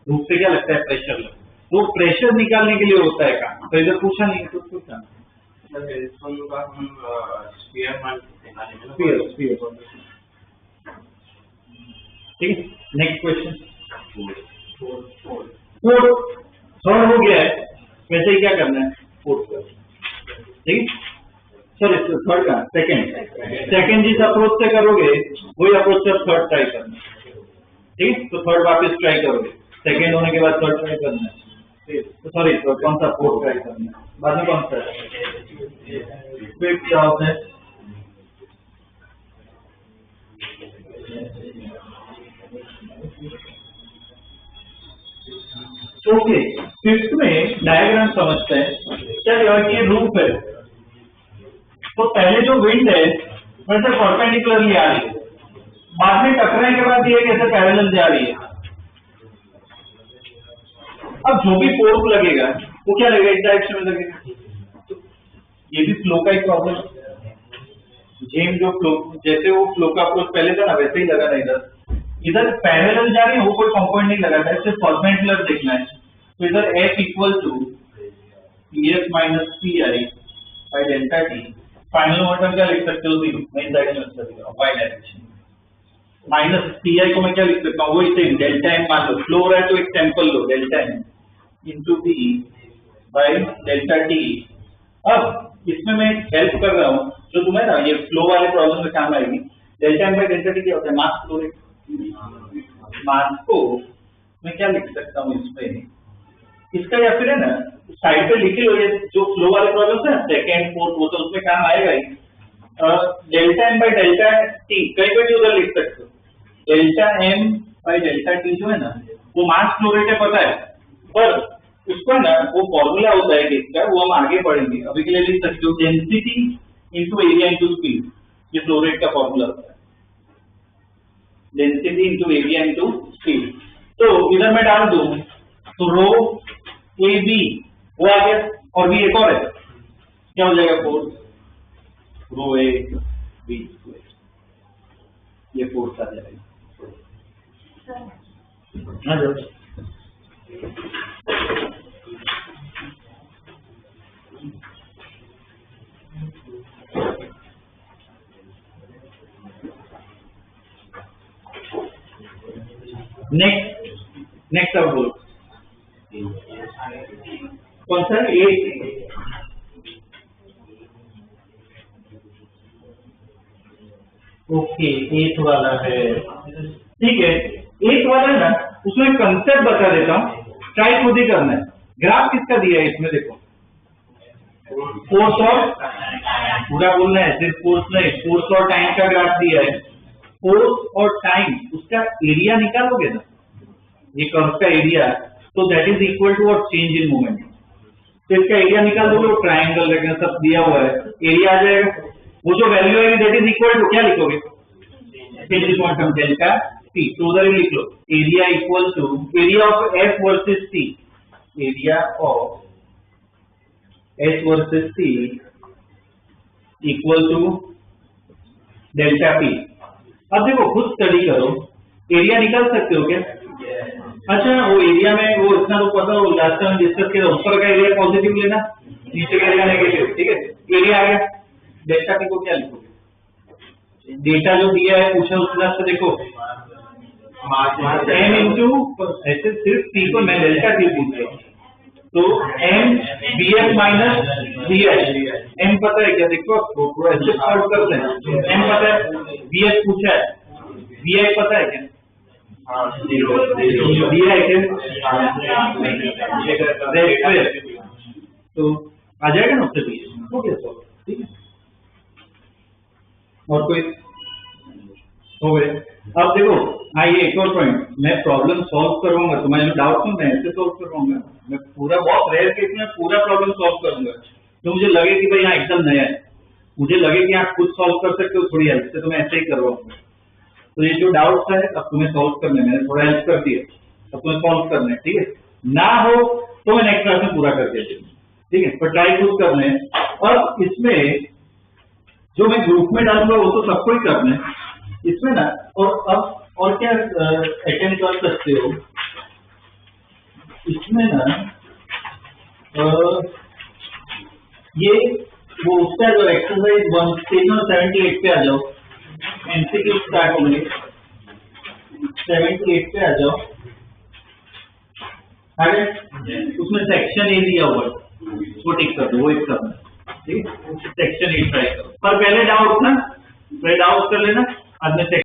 Speaker 1: धूप से क्या लगता है, प्रेशर लगता है। वो प्रेशर निकालने के लिए होता है काम। तो इधर पूछा नहीं तो पूछा ठीक है। नेक्स्ट क्वेश्चन 4 थर्ड हो गया है, वैसे ही क्या करना है 4th ठीक है। सॉरी थर्ड का सेकंड जिस अप्रोच से करोगे वही अप्रोच से थर्ड ट्राई करना है ठीक है। तो थर्ड वापस ट्राई करोगे, सेकंड होने के बाद थर्ड ट्राई करना है, तो सॉरी तो कौन सा 4th ट्राई करना है, बाद में कौन सा फिर क्या होता है। ओके, फिफ्थ में डायग्राम समझते हैं। क्या ये रूफ है, तो पहले जो विंड है वैसे परपेंडिकुलरली आ रही है, बाद में टकराने के बाद ये कैसे पैरेलल जा रही है। अब जो भी फोर्स लगेगा वो क्या लगेगा, इस डायरेक्शन में लगेगा। ये भी फ्लो का ही प्रॉब्लम है। जेम जो फ्लो, जैसे वो फ्लो का अप्रोच पहले था ना वैसे ही लगा था। इधर पैरेलल जा रही है, वो कोई कंपाउंड नहीं लगा था, सिर्फ परपेंडिकुलर देखना है। तो इधर F equal to Pf minus Pi by delta T. Final momentum क्या लिख सकते हो, main direction Y direction minus Pi को मैं क्या लिख सकता हूँ, वही सेम डेल्टा एम मान लो, फ्लो हो रहा है तो एक टेम्पल लो delta M into P by delta T. अब इसमें मैं हेल्प कर रहा हूँ जो तुम्हें ना ये फ्लो वाले प्रॉब्लम में काम आएगी। Delta M by delta T क्या होता है, मास फ्लो रेट। मास को मैं क्या लिख सकता हूँ इसमें, इसका या फिर है ना साइड पे लिखे हुए जो फ्लो वाले प्रॉब्लम है सेकेंड फोर्थ वो तो उसमें काम आएगा ही। Delta M by delta T कहीं पे भी उधर लिख सकते हो। Delta M by delta T जो है ना वो मास फ्लो रेट है पता है, पर उसका ना वो फॉर्मूला होता है कि इसका वो हम आगे पढ़ेंगे। अभी के लिए लिख सकते हो density into area into speed, ये फ्लो रेट का फॉर्मूला होता है, density into area into speed. तो इधर मैं डाल दूं तो रो ए बी वो आ गया, और भी एक और है, क्या हो जाएगा force rho A B square, ये फोर्स आ जाएगा। नेक्स्ट अब बोलो कौन सा ए, ओके एथ वाला है, ठीक है। एथ वाला ना उसमें कंसेप्ट बता देता हूँ, ट्राई खुद ही करना है। ग्राफ किसका दिया है इसमें देखो, फोर्स और पूरा बोलना है, सिर्फ फोर्स नहीं, फोर्स और टाइम का ग्राफ दिया है। फोर्स और टाइम उसका एरिया निकालोगे ना, ये कर्व का एरिया, तो दैट इज इक्वल टू और चेंज इन मोमेंट। तो इसका एरिया निकाल दोगे, वो ट्राइंगल वगैरह सब दिया हुआ है, एरिया आ जाएगा। वो जो वैल्यू आएगी दैट इज इक्वल टू क्या लिखोगे, change in quantum delta T. तो उधर ही लिख लो area equal to area of F versus T, area of H versus T equal to delta P. अब देखो खुद स्टडी करो, एरिया निकाल सकते हो क्या? अच्छा वो एरिया में वो इतना तो पता हो, लास्ट टाइम डिस्कस किया, ऊपर का एरिया पॉजिटिव लेना, नीचे का एरिया नेगेटिव, ठीक है। एरिया आ गया, डेल्टा पी को क्या लिखोगे, डेटा जो दिया है पूछा उस हिसाब से देखो, एम इंटू ऐसे सिर्फ पी को मैं डेल्टा टी पूछ रहा हूँ, तो M B F minus B H. M पता है क्या, देखो थोड़ा ऐसे सॉल्व करते हैं। एम पता है, बी एच पूछा है, बी एच पता है क्या, दिया है क्या, तो आ जाएगा ना उससे भी, हो गया सॉल्व, ठीक है। और कोई हो गए। अब देखो आइए एक और पॉइंट, मैं प्रॉब्लम सॉल्व करवाऊंगा, तुम्हारे जो डाउट है मैं ऐसे सॉल्व करवाऊंगा, मैं पूरा बहुत रेयर केस में पूरा प्रॉब्लम सॉल्व करूंगा। तो मुझे लगे कि भाई यहाँ एकदम नया है, मुझे लगे कि आप खुद सॉल्व कर सकते हो थोड़ी हेल्प से, तो मैं ऐसे ही करवाऊंगा। तो ये जो डाउट है अब तुम्हें सॉल्व करने, मैंने थोड़ा हेल्प कर दिया, अब तुम्हें सॉल्व करना है, ठीक है। ना हो तो मैं नेक्स्ट क्लास में पूरा कर देती हूँ, ठीक है, पर ट्राई खुद करना है। और इसमें जो मैं ग्रुप में डालूंगा वो तो सबको ही करना है इसमें ना। और अब और क्या अटेंड कर सकते हो, इसमें ना ये वो उसका जो एक्सरसाइज 178 पे आ जाओ, एमसीक्यू स्टार्ट होंगे 78 पे आ जाओ। अरे उसमें सेक्शन ए दिया हुआ है, वो टिक कर दो, वो एक करना, ठीक है। सेक्शन ए ट्राई करो, पर पहले डाउट ना, पहले डाउट कर लेना, बाद में